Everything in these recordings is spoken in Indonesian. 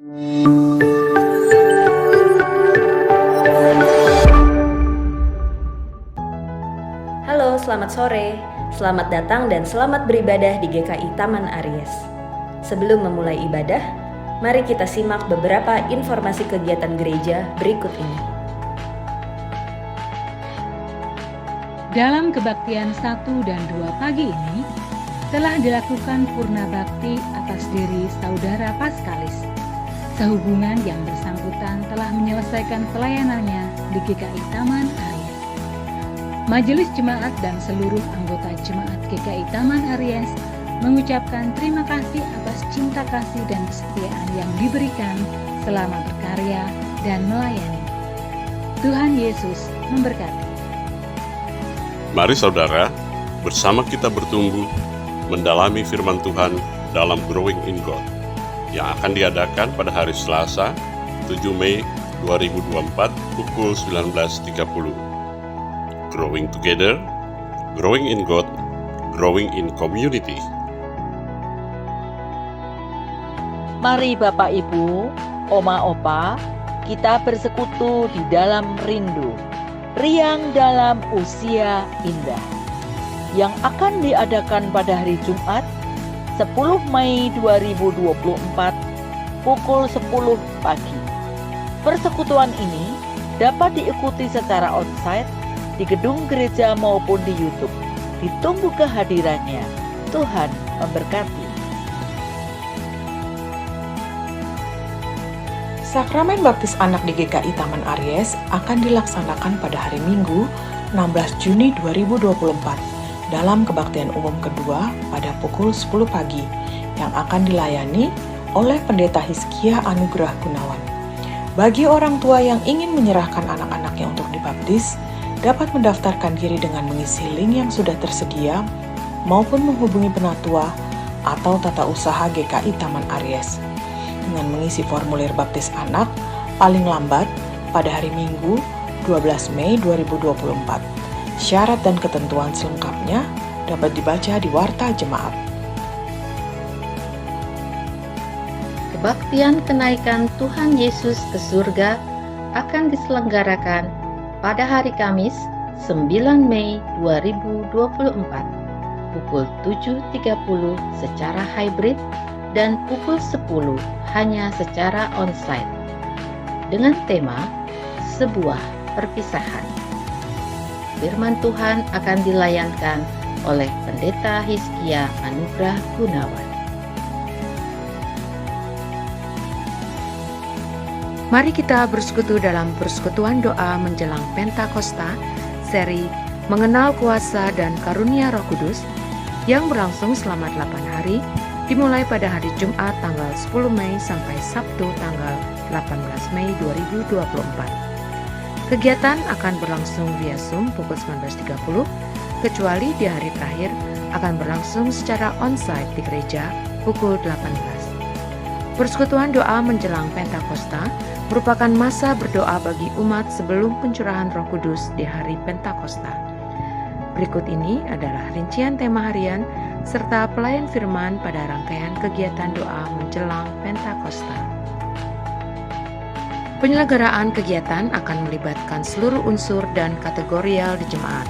Halo, selamat sore. Selamat datang dan selamat beribadah di GKI Taman Aries. Sebelum memulai ibadah, mari kita simak beberapa informasi kegiatan gereja berikut ini. Dalam kebaktian 1 dan 2 pagi ini, telah dilakukan purna bakti atas diri saudara Paskalis. Sehubungan yang bersangkutan telah menyelesaikan pelayanannya di GKI Taman Aries. Majelis Jemaat dan seluruh anggota Jemaat GKI Taman Aries mengucapkan terima kasih atas cinta kasih dan kesetiaan yang diberikan selama berkarya dan melayani. Tuhan Yesus memberkati. Mari saudara, bersama kita bertumbuh mendalami firman Tuhan dalam Growing in God yang akan diadakan pada hari Selasa, 7 Mei 2024 pukul 19.30. Growing together, growing in God, growing in community. Mari Bapak Ibu, Oma Opa, kita bersekutu di dalam rindu, riang dalam usia indah, yang akan diadakan pada hari Jumat, 10 Mei 2024, pukul 10 pagi. Persekutuan ini dapat diikuti secara onsite di gedung gereja maupun di YouTube. Ditunggu kehadirannya. Tuhan memberkati. Sakramen Baptis Anak di GKI Taman Aries akan dilaksanakan pada hari Minggu, 16 Juni 2024 dalam kebaktian umum kedua pada pukul 10 pagi yang akan dilayani oleh Pendeta Hizkia Anugrah Gunawan. Bagi orang tua yang ingin menyerahkan anak-anaknya untuk dibaptis, dapat mendaftarkan diri dengan mengisi link yang sudah tersedia maupun menghubungi penatua atau tata usaha GKI Taman Aries dengan mengisi formulir baptis anak paling lambat pada hari Minggu 12 Mei 2024. Syarat dan ketentuan selengkapnya dapat dibaca di Warta Jemaat. Kebaktian kenaikan Tuhan Yesus ke surga akan diselenggarakan pada hari Kamis 9 Mei 2024 pukul 7.30 secara hybrid dan pukul 10 hanya secara onsite dengan tema sebuah perpisahan. Firman Tuhan akan dilayankan oleh Pendeta Hizkia Anugrah Gunawan. Mari kita bersekutu dalam persekutuan doa menjelang Pentakosta, seri Mengenal Kuasa dan Karunia Roh Kudus yang berlangsung selama 8 hari, dimulai pada hari Jumat tanggal 10 Mei sampai Sabtu tanggal 18 Mei 2024. Kegiatan akan berlangsung via Zoom pukul 19.30, kecuali di hari terakhir akan berlangsung secara onsite di gereja pukul 18. Persekutuan doa menjelang Pentakosta merupakan masa berdoa bagi umat sebelum pencurahan Roh Kudus di hari Pentakosta. Berikut ini adalah rincian tema harian serta pelayan firman pada rangkaian kegiatan doa menjelang Pentakosta. Penyelenggaraan kegiatan akan melibatkan seluruh unsur dan kategorial di jemaat.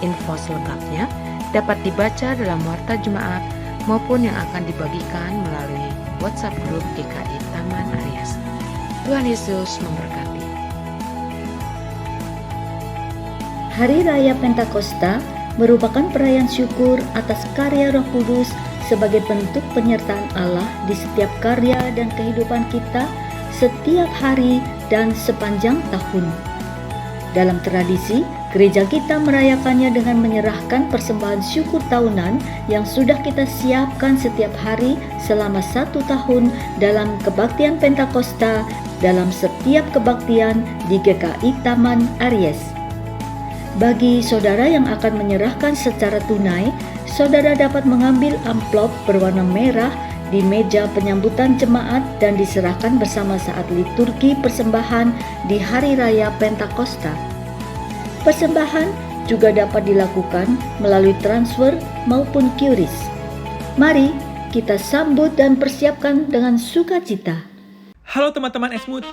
Info selengkapnya dapat dibaca dalam Warta Jemaat maupun yang akan dibagikan melalui WhatsApp grup GKI Taman Aries. Tuhan Yesus memberkati. Hari Raya Pentakosta merupakan perayaan syukur atas karya Roh Kudus sebagai bentuk penyertaan Allah di setiap karya dan kehidupan kita setiap hari dan sepanjang tahun. Dalam tradisi, gereja kita merayakannya dengan menyerahkan persembahan syukur tahunan yang sudah kita siapkan setiap hari selama 1 tahun dalam kebaktian Pentakosta dalam setiap kebaktian di GKI Taman Aries. Bagi saudara yang akan menyerahkan secara tunai, saudara dapat mengambil amplop berwarna merah di meja penyambutan jemaat dan diserahkan bersama saat liturgi persembahan di Hari Raya Pentakosta. Persembahan juga dapat dilakukan melalui transfer maupun QRIS. Mari kita sambut dan persiapkan dengan sukacita. Halo teman-teman Esmut.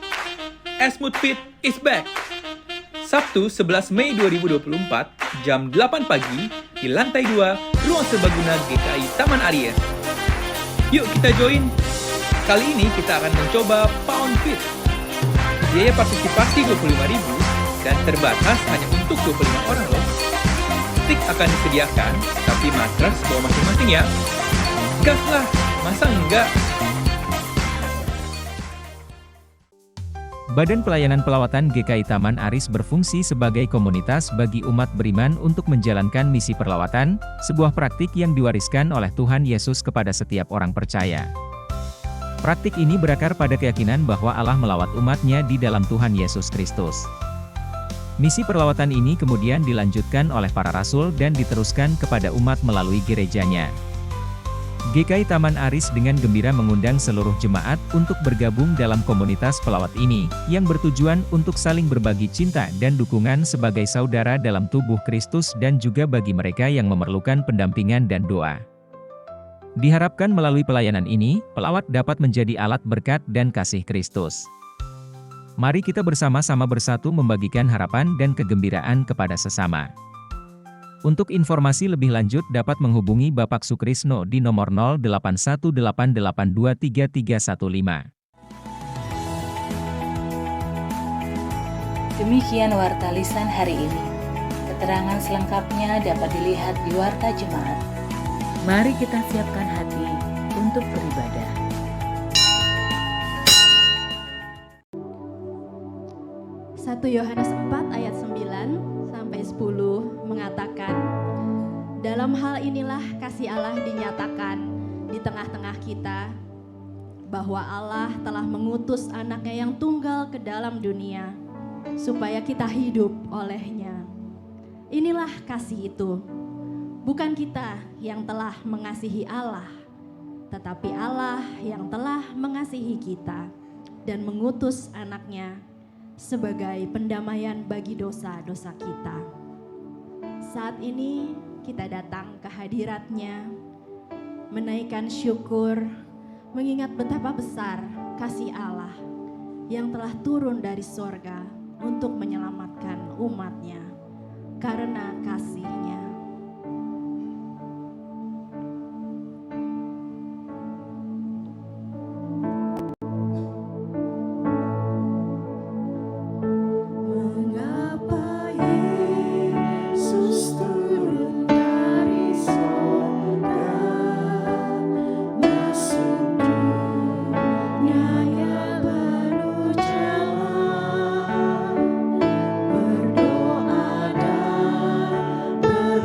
Esmut Fit is back. Sabtu 11 Mei 2024 jam 8 pagi di lantai 2 Ruang Serbaguna GKI Taman Aries. Yuk kita join. Kali ini kita akan mencoba Pound Fit. Biaya partisipasi Rp25.000 dan terbatas hanya untuk 25 orang loh. Stik akan disediakan, tapi matras bawa masing-masing ya. Gas lah, masa enggak? Badan Pelayanan Pelawatan GKI Taman Aris berfungsi sebagai komunitas bagi umat beriman untuk menjalankan misi perlawatan, sebuah praktik yang diwariskan oleh Tuhan Yesus kepada setiap orang percaya. Praktik ini berakar pada keyakinan bahwa Allah melawat umatnya di dalam Tuhan Yesus Kristus. Misi perlawatan ini kemudian dilanjutkan oleh para rasul dan diteruskan kepada umat melalui gerejanya. GKI Taman Aris dengan gembira mengundang seluruh jemaat untuk bergabung dalam komunitas pelawat ini, yang bertujuan untuk saling berbagi cinta dan dukungan sebagai saudara dalam tubuh Kristus dan juga bagi mereka yang memerlukan pendampingan dan doa. Diharapkan melalui pelayanan ini, pelawat dapat menjadi alat berkat dan kasih Kristus. Mari kita bersama-sama bersatu membagikan harapan dan kegembiraan kepada sesama. Untuk informasi lebih lanjut dapat menghubungi Bapak Sukrisno di nomor 0818823315. Demikian Warta Lisan hari ini. Keterangan selengkapnya dapat dilihat di Warta Jemaat. Mari kita siapkan hati untuk beribadah. Satu Yohanes 4 ayat 9 sampai 10 mengatakan, dalam hal inilah kasih Allah dinyatakan di tengah-tengah kita, bahwa Allah telah mengutus anaknya yang tunggal ke dalam dunia, supaya kita hidup olehnya. Inilah kasih itu, bukan kita yang telah mengasihi Allah, tetapi Allah yang telah mengasihi kita dan mengutus anaknya sebagai pendamaian bagi dosa-dosa kita. Saat ini kita datang ke hadirat-Nya, menaikkan syukur, mengingat betapa besar kasih Allah yang telah turun dari sorga untuk menyelamatkan umat-Nya karena kasih-Nya. Berdoa dan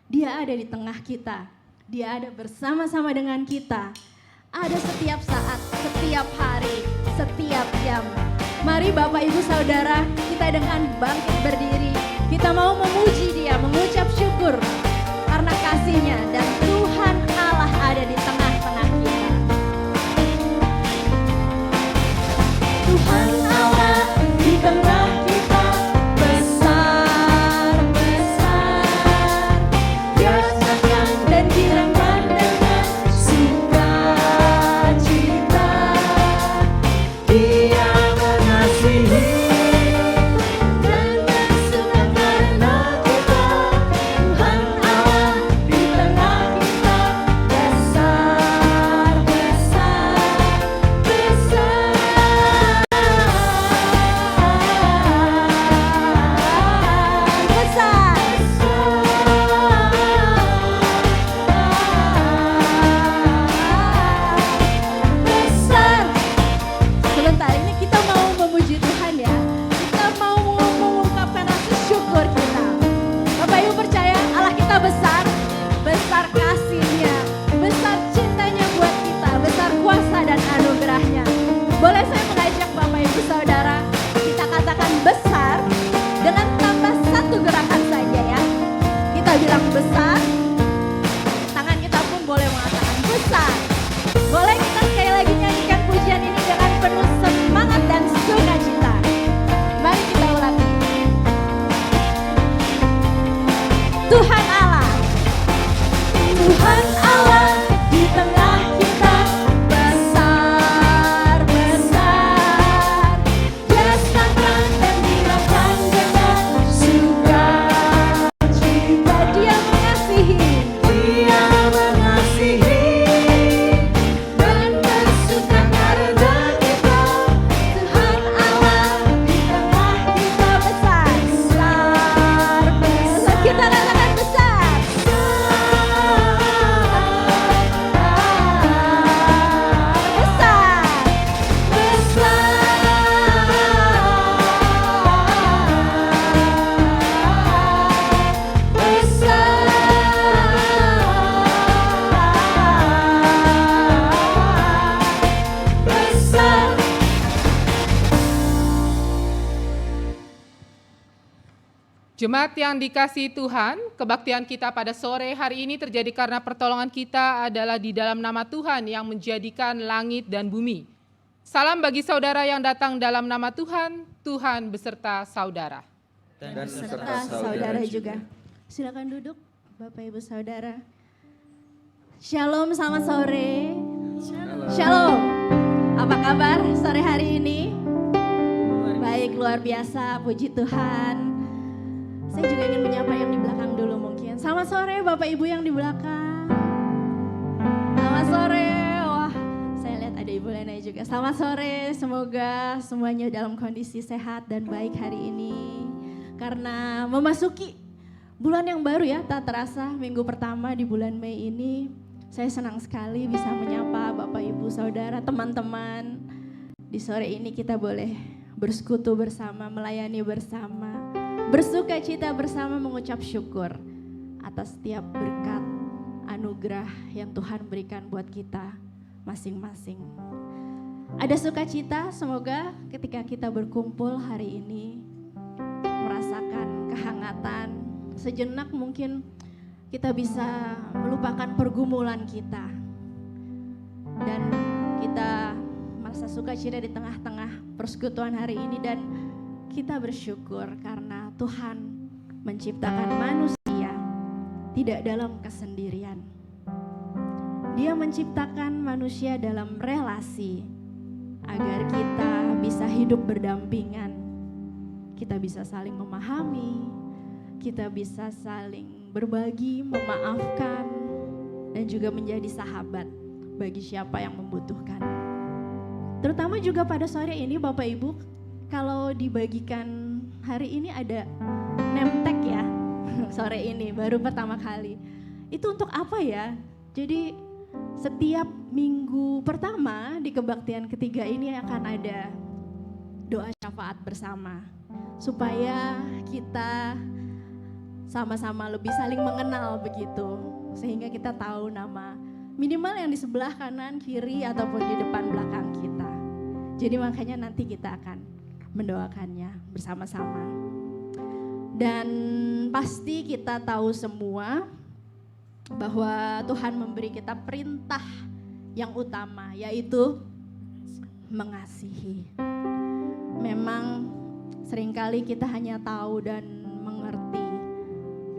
Dia ada di tengah kita. Dia ada bersama-sama dengan kita. Ada setiap saat, setiap hari, setiap jam. Mari Bapak Ibu Saudara, kita dengan bangkit berdiri. Kita mau memuji Dia, mengucap syukur karena kasih-Nya dan Tuhan Allah ada di tengah-tengah kita. Tuhan Allah di tengah kita, besar, besar. Dia sayang dan dirangkan dengan sukacita. Dia mengasihi dan bersuka karena kita. Tuhan Allah di tengah kita, besar, besar, besar. Besar. Sebentar, ini kita mau memuji Tuhan ya. Kita mau mengungkapkan rasa syukur kita. Bapak Ibu percaya Allah kita besar, besar kasih-Nya, besar cintanya buat kita, besar kuasa dan anugerah-Nya. Boleh saya mengajak Bapak Ibu Saudara, kita katakan besar dengan tambah satu gerakan saja ya. Kita bilang besar, tangan kita pun boleh mengatakan besar. Boleh kita sekali lagi nyanyikan pujian ini dengan penuh semangat dan sukacita. Mari kita ulangi. Tuhan Allah, Tuhan Allah di tengah kita, besar, besar. Dia sangkan dan dirangkan dengan sukacita. Dia mengasihi, Dia mengasihi dan bersuka karena kita. Tuhan Allah di tengah kita, besar, besar, besar. Kita katakan besar, besar. Jemaat yang dikasihi Tuhan, kebaktian kita pada sore hari ini terjadi karena pertolongan kita adalah di dalam nama Tuhan yang menjadikan langit dan bumi. Salam bagi saudara yang datang dalam nama Tuhan, Tuhan beserta saudara. Dan beserta saudara juga. Silakan duduk Bapak Ibu Saudara. Shalom, selamat sore. Shalom. Apa kabar sore hari ini? Baik, luar biasa, puji Tuhan. Saya juga ingin menyapa yang di belakang dulu mungkin. Selamat sore Bapak Ibu yang di belakang. Selamat sore. Wah, saya lihat ada Ibu Lena juga. Selamat sore, semoga semuanya dalam kondisi sehat dan baik hari ini. Karena memasuki bulan yang baru ya, tak terasa minggu pertama di bulan Mei ini. Saya senang sekali bisa menyapa Bapak Ibu Saudara, teman-teman. Di sore ini kita boleh bersekutu bersama, melayani bersama, bersuka cita bersama, mengucap syukur atas setiap berkat anugerah yang Tuhan berikan buat kita masing-masing. Ada sukacita, semoga ketika kita berkumpul hari ini merasakan kehangatan. Sejenak mungkin kita bisa melupakan pergumulan kita dan kita merasa sukacita di tengah-tengah persekutuan hari ini, dan kita bersyukur karena Tuhan menciptakan manusia tidak dalam kesendirian. Dia menciptakan manusia dalam relasi agar kita bisa hidup berdampingan. Kita bisa saling memahami, kita bisa saling berbagi, memaafkan, dan juga menjadi sahabat bagi siapa yang membutuhkan. Terutama juga pada sore ini Bapak Ibu, kalau dibagikan hari ini ada name tag ya, sore ini baru pertama kali. Itu untuk apa ya? Jadi setiap minggu pertama di kebaktian ketiga ini akan ada doa syafaat bersama. Supaya kita sama-sama lebih saling mengenal begitu. Sehingga kita tahu nama minimal yang di sebelah kanan, kiri, ataupun di depan belakang kita. Jadi makanya nanti kita akan mendoakannya bersama-sama. Dan pasti kita tahu semua bahwa Tuhan memberi kita perintah yang utama, yaitu mengasihi. Memang seringkali kita hanya tahu dan mengerti,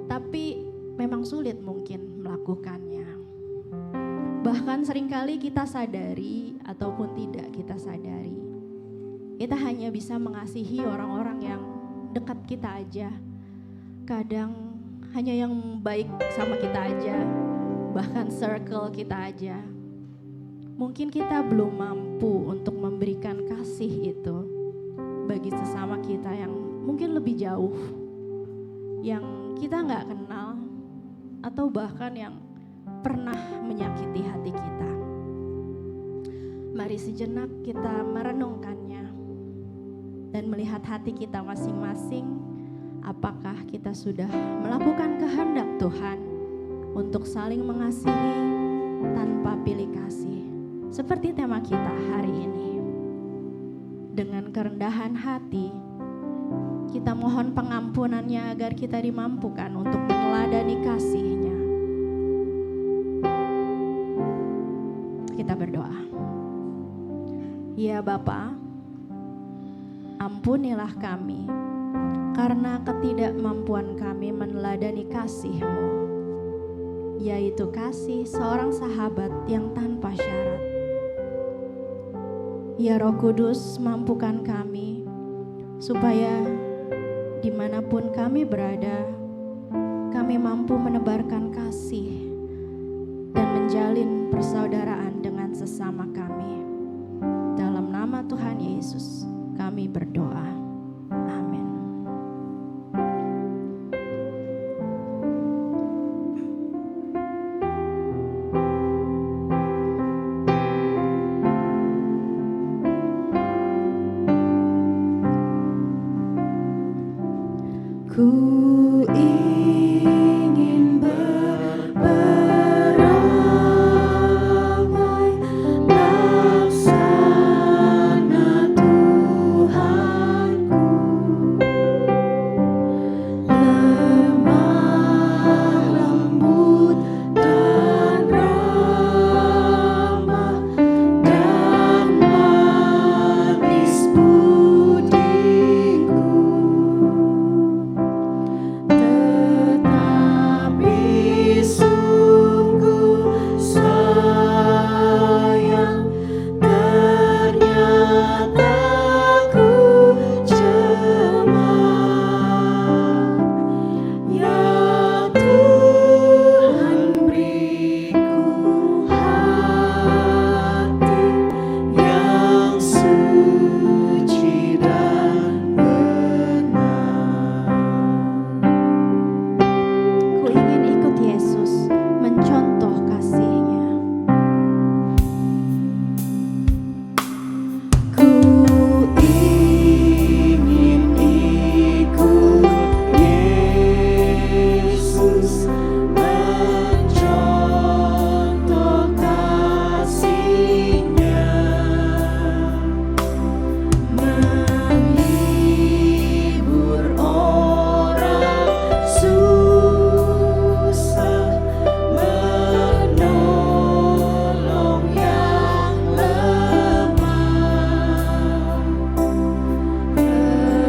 tapi memang sulit mungkin melakukannya. Bahkan seringkali kita sadari ataupun tidak kita sadari, kita hanya bisa mengasihi orang-orang yang dekat kita aja. Kadang hanya yang baik sama kita aja, bahkan circle kita aja. Mungkin kita belum mampu untuk memberikan kasih itu bagi sesama kita yang mungkin lebih jauh, yang kita nggak kenal, atau bahkan yang pernah menyakiti hati kita. Mari sejenak kita merenungkannya dan melihat hati kita masing-masing. Apakah kita sudah melakukan kehendak Tuhan untuk saling mengasihi tanpa pilih kasih? Seperti tema kita hari ini. Dengan kerendahan hati, kita mohon pengampunannya agar kita dimampukan untuk meneladani kasih-Nya. Kita berdoa. Ya Bapa, ampunilah kami karena ketidakmampuan kami meneladani kasih-Mu, yaitu kasih seorang sahabat yang tanpa syarat. Ya Roh Kudus, mampukan kami supaya dimanapun kami berada, kami mampu menebarkan kasih dan menjalin persaudaraan dengan sesama kami. Dalam nama Tuhan Yesus kami berdoa. Amin. Ku ingin beramai laksana Tuhanku, lemah lembut dan ramah dan manis budiku. Tetapi sungguh sayang, ternyata ku cemar. Ya Tuhan, beriku hati yang suci dan benar. Ku ingin ikut Yesus mencontoh kasih-Nya. Ku ingin ikut Yesus mencontoh kasih-Nya, menghibur orang susah, menolong yang lemah.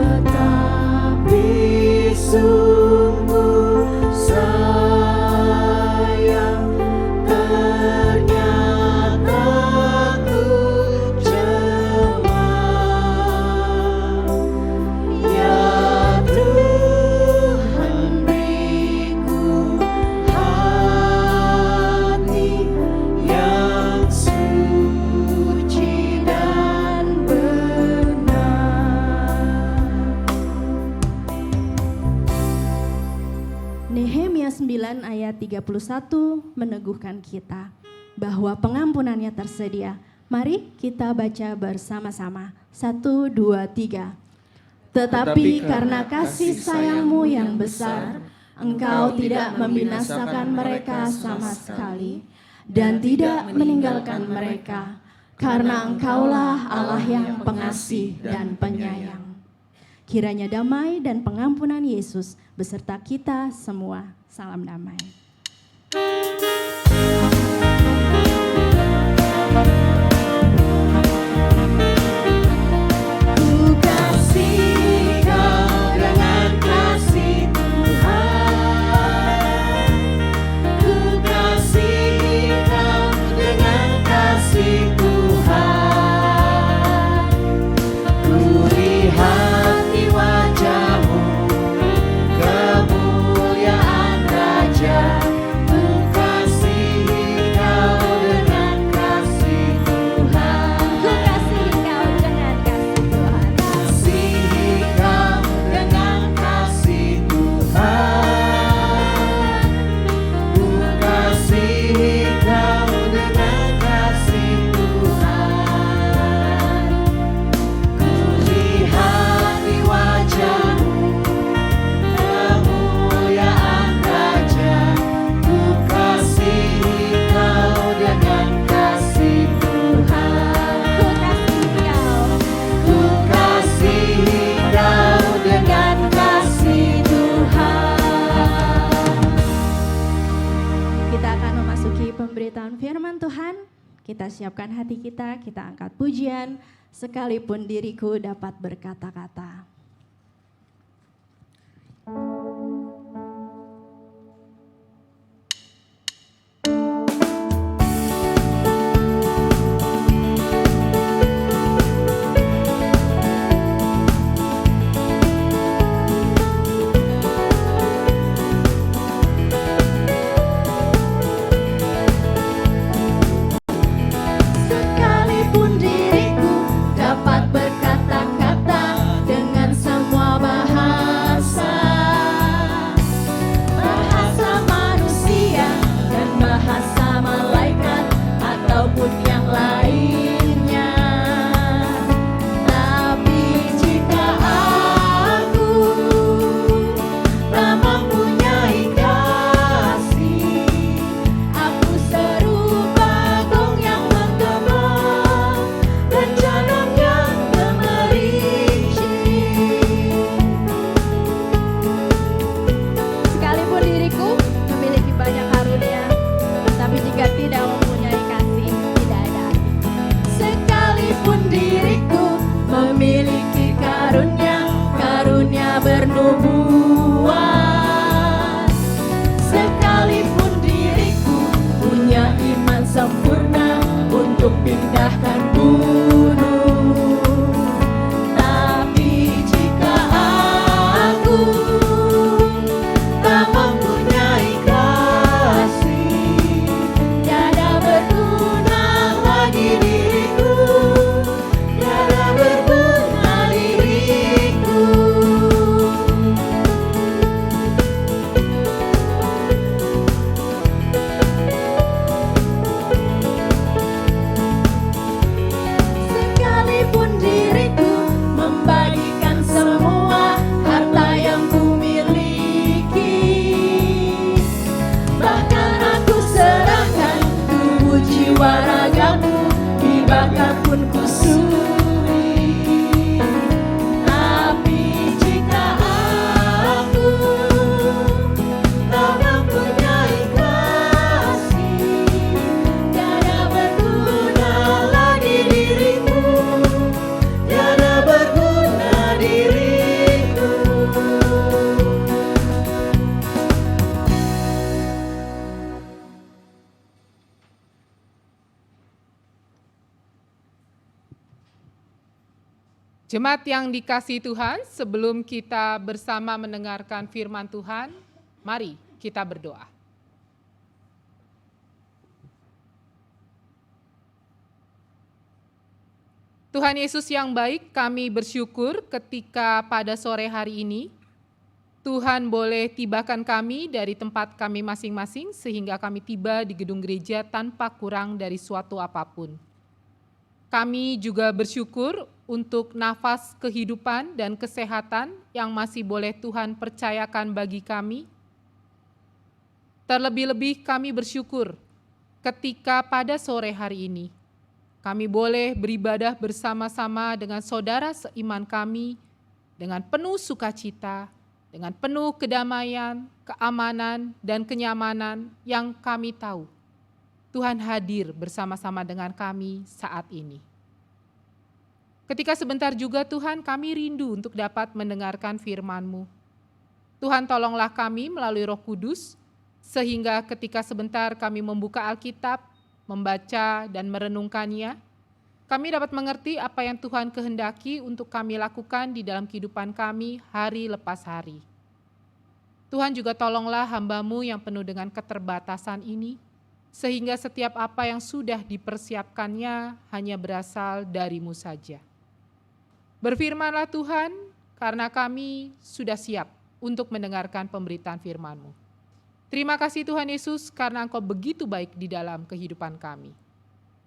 Tetapi sungguh sayang, ternyata ku cemar. Ya Tuhan, beriku hati yang suci dan benar. Nehemia 9 ayat 31 meneguhkan kita bahwa pengampunannya tersedia. Mari kita baca bersama-sama. 1, 2, 3. Tetapi karena kasih sayang-Mu yang besar, Engkau tidak membinasakan mereka sama sekali dan tidak meninggalkan mereka, karena Engkaulah Allah yang pengasih dan penyayang. Kiranya damai dan pengampunan Yesus beserta kita semua. Salam damai. Kita siapkan hati kita angkat pujian, sekalipun diriku dapat berkata-kata. Jemaat yang dikasihi Tuhan, sebelum kita bersama mendengarkan firman Tuhan, mari kita berdoa. Tuhan Yesus yang baik, kami bersyukur ketika pada sore hari ini, Tuhan boleh tibakan kami dari tempat kami masing-masing sehingga kami tiba di gedung gereja tanpa kurang dari suatu apapun. Kami juga bersyukur untuk nafas kehidupan dan kesehatan yang masih boleh Tuhan percayakan bagi kami. Terlebih-lebih kami bersyukur ketika pada sore hari ini kami boleh beribadah bersama-sama dengan saudara seiman kami dengan penuh sukacita, dengan penuh kedamaian, keamanan, dan kenyamanan yang kami tahu Tuhan hadir bersama-sama dengan kami saat ini. Ketika sebentar juga Tuhan kami rindu untuk dapat mendengarkan firman-Mu. Tuhan tolonglah kami melalui Roh Kudus, sehingga ketika sebentar kami membuka Alkitab, membaca dan merenungkannya, kami dapat mengerti apa yang Tuhan kehendaki untuk kami lakukan di dalam kehidupan kami hari lepas hari. Tuhan juga tolonglah hamba-Mu yang penuh dengan keterbatasan ini, sehingga setiap apa yang sudah dipersiapkannya hanya berasal dari-Mu saja. Berfirmanlah Tuhan, karena kami sudah siap untuk mendengarkan pemberitaan firman-Mu. Terima kasih Tuhan Yesus karena Engkau begitu baik di dalam kehidupan kami.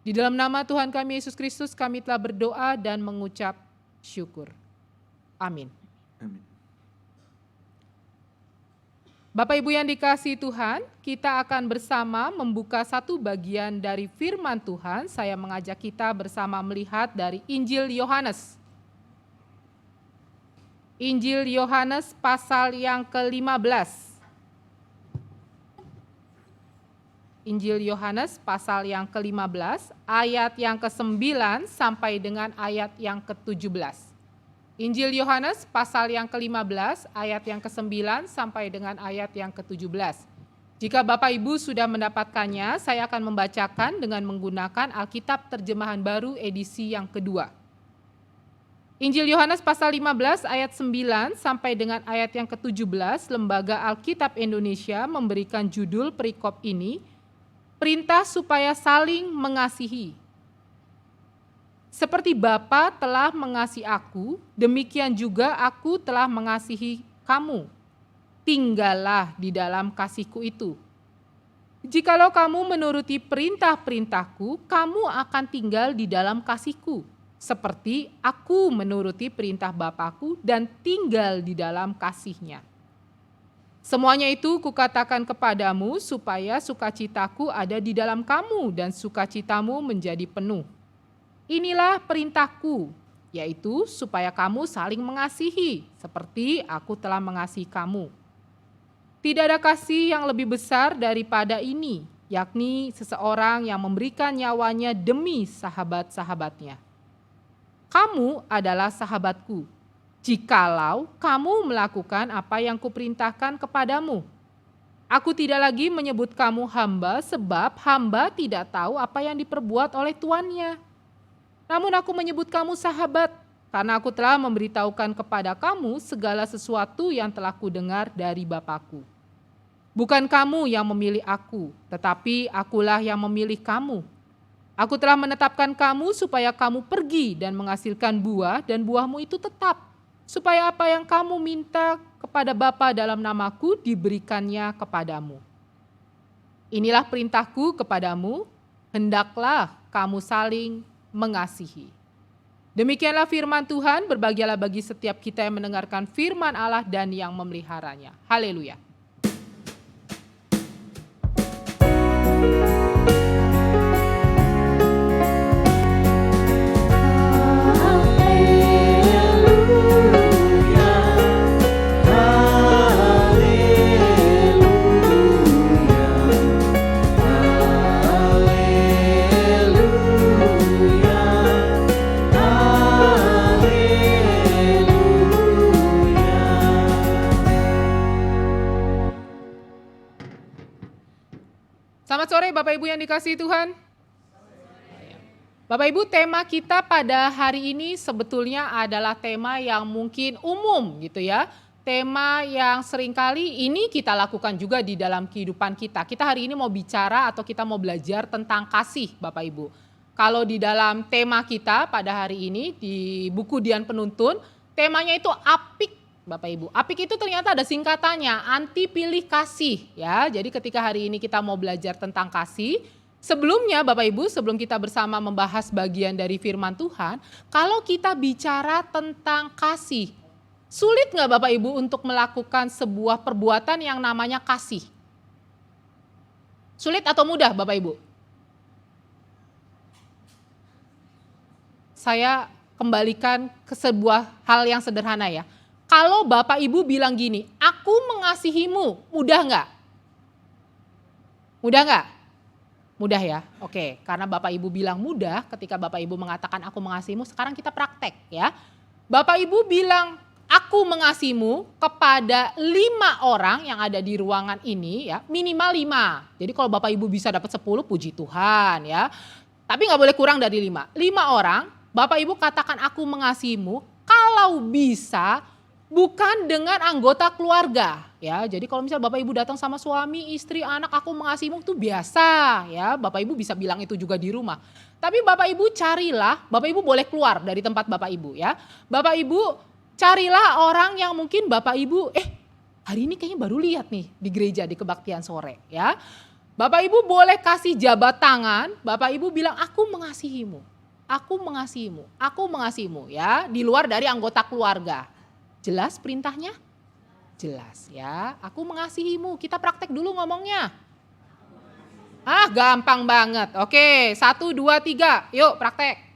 Di dalam nama Tuhan kami Yesus Kristus kami telah berdoa dan mengucap syukur. Amin. Amin. Bapak Ibu yang dikasihi Tuhan, kita akan bersama membuka satu bagian dari firman Tuhan. Saya mengajak kita bersama melihat dari Injil Yohanes. Injil Yohanes pasal yang ke-15. Injil Yohanes pasal yang ke-15, ayat yang ke-9 sampai dengan ayat yang ke-17. Injil Yohanes pasal yang ke-15, ayat yang ke-9 sampai dengan ayat yang ke-17. Jika Bapak Ibu sudah mendapatkannya, saya akan membacakan dengan menggunakan Alkitab Terjemahan Baru edisi yang kedua. Injil Yohanes pasal 15 ayat 9 sampai dengan ayat yang ke-17, Lembaga Alkitab Indonesia memberikan judul perikop ini, Perintah supaya saling mengasihi. Seperti Bapa telah mengasihi aku, demikian juga aku telah mengasihi kamu. Tinggallah di dalam kasihku itu. Jikalau kamu menuruti perintah-perintahku, kamu akan tinggal di dalam kasihku. Seperti aku menuruti perintah Bapakku dan tinggal di dalam kasihnya. Semuanya itu kukatakan kepadamu supaya sukacitaku ada di dalam kamu dan sukacitamu menjadi penuh. Inilah perintahku, yaitu supaya kamu saling mengasihi, seperti aku telah mengasihi kamu. Tidak ada kasih yang lebih besar daripada ini, yakni seseorang yang memberikan nyawanya demi sahabat-sahabatnya. Kamu adalah sahabatku, jikalau kamu melakukan apa yang kuperintahkan kepadamu. Aku tidak lagi menyebut kamu hamba, sebab hamba tidak tahu apa yang diperbuat oleh tuannya. Namun aku menyebut kamu sahabat, karena aku telah memberitahukan kepada kamu segala sesuatu yang telah kudengar dari Bapakku. Bukan kamu yang memilih aku, tetapi akulah yang memilih kamu. Aku telah menetapkan kamu supaya kamu pergi dan menghasilkan buah, dan buahmu itu tetap, supaya apa yang kamu minta kepada Bapa dalam namaku diberikannya kepadamu. Inilah perintahku kepadamu, hendaklah kamu saling mengasihi. Demikianlah firman Tuhan, berbahagialah bagi setiap kita yang mendengarkan firman Allah dan yang memeliharanya. Haleluya. Selamat sore Bapak Ibu yang dikasihi Tuhan. Bapak Ibu, tema kita pada hari ini sebetulnya adalah tema yang mungkin umum gitu ya. Tema yang seringkali ini kita lakukan juga di dalam kehidupan kita. Kita hari ini mau bicara atau kita mau belajar tentang kasih Bapak Ibu. Kalau di dalam tema kita pada hari ini di buku Dian Penuntun, temanya itu apik. Bapak Ibu, apik itu ternyata ada singkatannya, anti pilih kasih ya. Jadi ketika hari ini kita mau belajar tentang kasih, sebelumnya Bapak Ibu, sebelum kita bersama membahas bagian dari firman Tuhan, kalau kita bicara tentang kasih, sulit nggak Bapak Ibu untuk melakukan sebuah perbuatan yang namanya kasih? Sulit atau mudah Bapak Ibu? Saya kembalikan ke sebuah hal yang sederhana ya. Kalau Bapak Ibu bilang gini, aku mengasihimu, mudah nggak? Mudah nggak? Mudah ya, oke. Karena Bapak Ibu bilang mudah, ketika Bapak Ibu mengatakan aku mengasihimu, sekarang kita praktek ya. Bapak Ibu bilang aku mengasihimu kepada 5 orang yang ada di ruangan ini ya, minimal 5. Jadi kalau Bapak Ibu bisa dapat 10, puji Tuhan ya. Tapi nggak boleh kurang dari 5. 5 orang, Bapak Ibu katakan aku mengasihimu, kalau bisa bukan dengan anggota keluarga ya. Jadi kalau misalnya Bapak Ibu datang sama suami, istri, anak, aku mengasihimu itu biasa ya. Bapak Ibu bisa bilang itu juga di rumah. Tapi Bapak Ibu carilah, Bapak Ibu boleh keluar dari tempat Bapak Ibu ya. Bapak Ibu carilah orang yang mungkin Bapak Ibu, hari ini kayaknya baru lihat nih di gereja di kebaktian sore ya. Bapak Ibu boleh kasih jabat tangan, Bapak Ibu bilang aku mengasihimu. Aku mengasihimu, aku mengasihimu ya, di luar dari anggota keluarga. Jelas perintahnya? Jelas ya, aku mengasihimu. Kita praktek dulu ngomongnya. Gampang banget. Oke, 1, 2, 3, yuk praktek.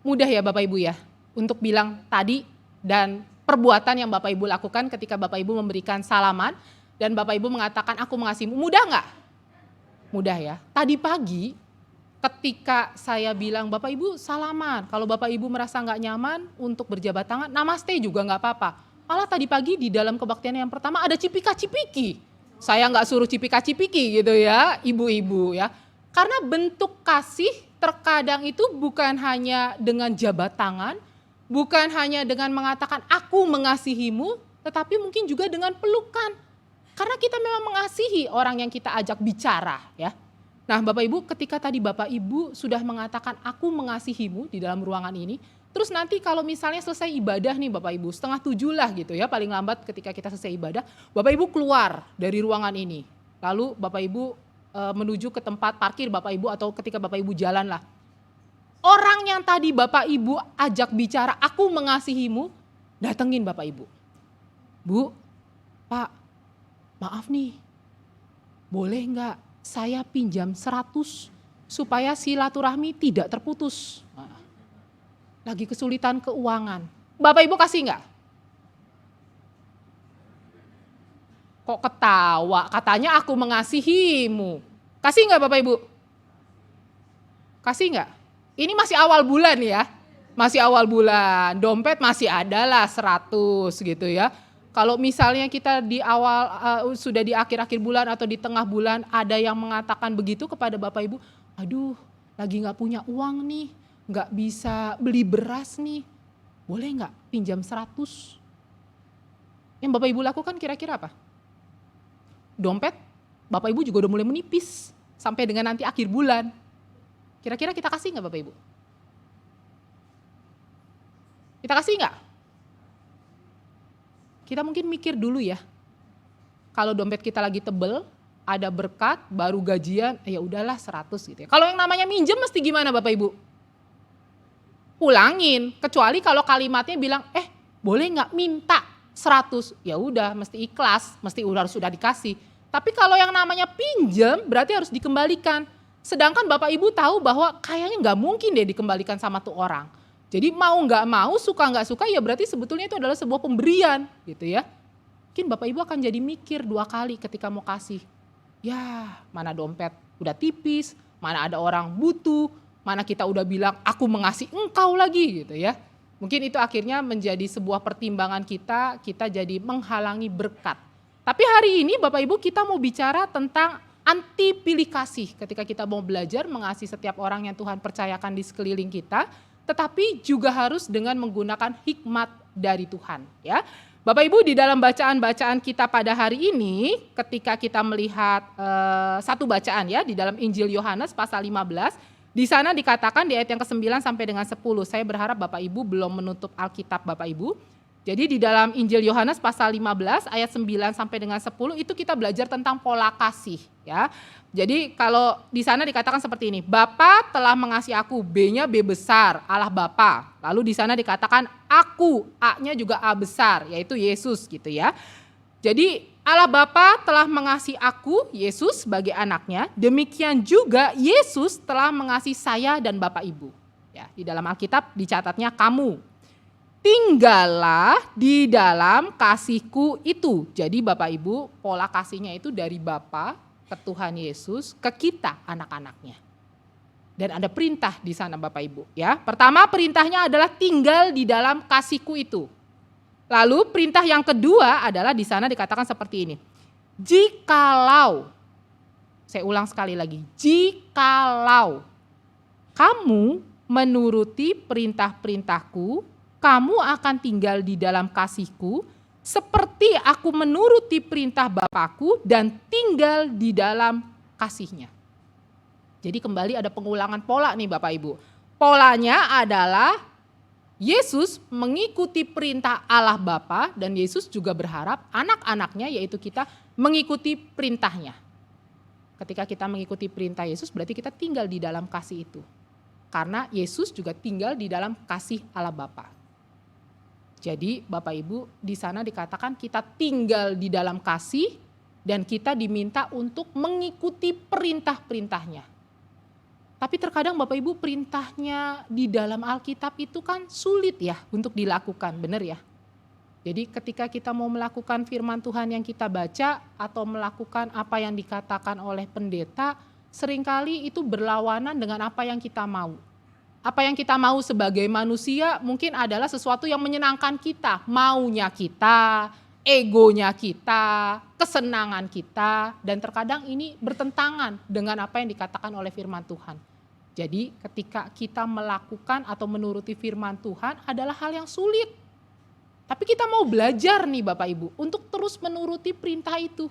Mudah ya Bapak Ibu ya untuk bilang tadi dan perbuatan yang Bapak Ibu lakukan ketika Bapak Ibu memberikan salaman dan Bapak Ibu mengatakan aku mengasihimu. Mudah nggak? Mudah ya. Tadi pagi ketika saya bilang Bapak Ibu salaman, kalau Bapak Ibu merasa nggak nyaman untuk berjabat tangan, namaste juga nggak apa-apa. Malah tadi pagi di dalam kebaktian yang pertama ada cipika-cipiki. Saya nggak suruh cipika-cipiki gitu ya ibu-ibu ya. Karena bentuk kasih terkadang itu bukan hanya dengan jabat tangan, bukan hanya dengan mengatakan aku mengasihimu, tetapi mungkin juga dengan pelukan. Karena kita memang mengasihi orang yang kita ajak bicara ya. Nah Bapak Ibu, ketika tadi Bapak Ibu sudah mengatakan aku mengasihimu di dalam ruangan ini, terus nanti kalau misalnya selesai ibadah nih Bapak Ibu, 6:30 lah gitu ya, paling lambat ketika kita selesai ibadah, Bapak Ibu keluar dari ruangan ini. Lalu Bapak Ibu menuju ke tempat parkir Bapak Ibu atau ketika Bapak Ibu jalan lah. Orang yang tadi Bapak Ibu ajak bicara aku mengasihimu, datengin Bapak Ibu. Bu, Pak, maaf nih, boleh nggak saya pinjam 100 supaya silaturahmi tidak terputus. Lagi kesulitan keuangan. Bapak Ibu kasih nggak? Kok ketawa? Katanya aku mengasihimu. Kasih nggak Bapak Ibu? Kasih nggak? Ini masih awal bulan ya. Masih awal bulan. Dompet masih ada lah 100 gitu ya. Kalau misalnya kita di awal sudah di akhir-akhir bulan atau di tengah bulan ada yang mengatakan begitu kepada Bapak Ibu. Aduh lagi nggak punya uang nih. Nggak bisa beli beras nih. Boleh nggak pinjam 100? Yang Bapak Ibu lakukan kira-kira apa? Dompet Bapak Ibu juga udah mulai menipis sampai dengan nanti akhir bulan. Kira-kira kita kasih nggak Bapak Ibu? Kita kasih nggak? Kita mungkin mikir dulu ya. Kalau dompet kita lagi tebel, ada berkat, baru gajian, ya udahlah 100 gitu ya. Kalau yang namanya minjem mesti gimana Bapak Ibu? Ulangin, kecuali kalau kalimatnya bilang, boleh nggak minta 100, ya udah mesti ikhlas, mesti harus sudah dikasih. Tapi kalau yang namanya pinjam berarti harus dikembalikan. Sedangkan Bapak Ibu tahu bahwa kayaknya nggak mungkin deh dikembalikan sama tuh orang. Jadi mau nggak mau, suka nggak suka ya berarti sebetulnya itu adalah sebuah pemberian gitu ya. Mungkin Bapak Ibu akan jadi mikir 2 kali ketika mau kasih. Ya mana dompet udah tipis, mana ada orang butuh, mana kita udah bilang aku mengasihi engkau lagi gitu ya. Mungkin itu akhirnya menjadi sebuah pertimbangan kita jadi menghalangi berkat. Tapi hari ini Bapak Ibu kita mau bicara tentang anti pilih kasih ketika kita mau belajar mengasihi setiap orang yang Tuhan percayakan di sekeliling kita, tetapi juga harus dengan menggunakan hikmat dari Tuhan ya. Bapak Ibu di dalam bacaan-bacaan kita pada hari ini ketika kita melihat satu bacaan ya di dalam Injil Yohanes pasal 15, di sana dikatakan di ayat yang ke-9 sampai dengan 10. Saya berharap Bapak Ibu belum menutup Alkitab Bapak Ibu. Jadi di dalam Injil Yohanes pasal 15 ayat 9 sampai dengan 10 itu kita belajar tentang pola kasih ya. Jadi kalau di sana dikatakan seperti ini, Bapa telah mengasihi aku, B-nya B besar, Allah Bapa. Lalu di sana dikatakan aku, A-nya juga A besar, yaitu Yesus gitu ya. Jadi Allah Bapa telah mengasihi aku, Yesus sebagai anaknya, demikian juga Yesus telah mengasihi saya dan Bapak Ibu. Ya, di dalam Alkitab dicatatnya kamu. Tinggallah di dalam kasihku itu. Jadi Bapak Ibu pola kasihnya itu dari Bapa ke Tuhan Yesus ke kita anak-anaknya. Dan ada perintah di sana Bapak Ibu ya. Pertama perintahnya adalah tinggal di dalam kasihku itu. Lalu perintah yang kedua adalah di sana dikatakan seperti ini. Jikalau, saya ulang sekali lagi, jikalau kamu menuruti perintah-perintahku, kamu akan tinggal di dalam kasihku, seperti aku menuruti perintah Bapakku dan tinggal di dalam kasihnya. Jadi kembali ada pengulangan pola nih Bapak Ibu. Polanya adalah Yesus mengikuti perintah Allah Bapa dan Yesus juga berharap anak-anaknya yaitu kita mengikuti perintahnya. Ketika kita mengikuti perintah Yesus berarti kita tinggal di dalam kasih itu. Karena Yesus juga tinggal di dalam kasih Allah Bapa. Jadi Bapak Ibu di sana dikatakan kita tinggal di dalam kasih dan kita diminta untuk mengikuti perintah-perintahnya. Tapi terkadang Bapak Ibu perintahnya di dalam Alkitab itu kan sulit ya untuk dilakukan, benar ya? Jadi ketika kita mau melakukan firman Tuhan yang kita baca atau melakukan apa yang dikatakan oleh pendeta, seringkali itu berlawanan dengan apa yang kita mau. Apa yang kita mau sebagai manusia mungkin adalah sesuatu yang menyenangkan kita, maunya kita, egonya kita, kesenangan kita, dan terkadang ini bertentangan dengan apa yang dikatakan oleh firman Tuhan. Jadi ketika kita melakukan atau menuruti firman Tuhan adalah hal yang sulit. Tapi kita mau belajar nih Bapak Ibu untuk terus menuruti perintah itu.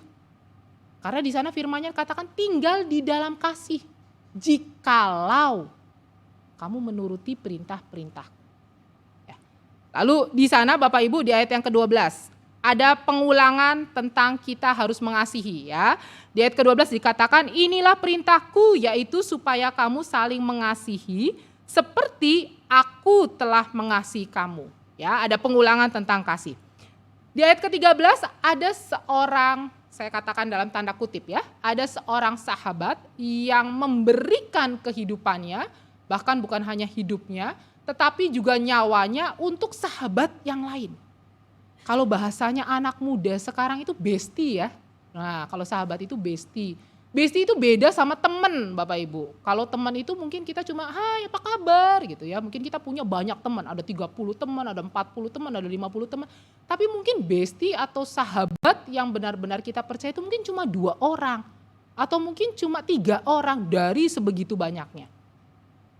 Karena di sana firman-Nya katakan tinggal di dalam kasih. Jikalau kamu menuruti perintah-perintah. Ya. Lalu di sana Bapak Ibu di ayat yang ke-12 ada pengulangan tentang kita harus mengasihi ya. Di ayat ke-12 dikatakan inilah perintahku yaitu supaya kamu saling mengasihi seperti aku telah mengasihi kamu. Ya, ada pengulangan tentang kasih. Di ayat ke-13 ada seorang, saya katakan dalam tanda kutip ya, ada seorang sahabat yang memberikan kehidupannya, bahkan bukan hanya hidupnya, tetapi juga nyawanya untuk sahabat yang lain. Kalau bahasanya anak muda sekarang itu bestie ya. Nah kalau sahabat itu bestie. Bestie itu beda sama teman Bapak Ibu. Kalau teman itu mungkin kita cuma, hai apa kabar gitu ya. Mungkin kita punya banyak teman, ada 30 teman, ada 40 teman, ada 50 teman. Tapi mungkin bestie atau sahabat yang benar-benar kita percaya itu mungkin cuma 2 orang. Atau mungkin cuma 3 orang dari sebegitu banyaknya.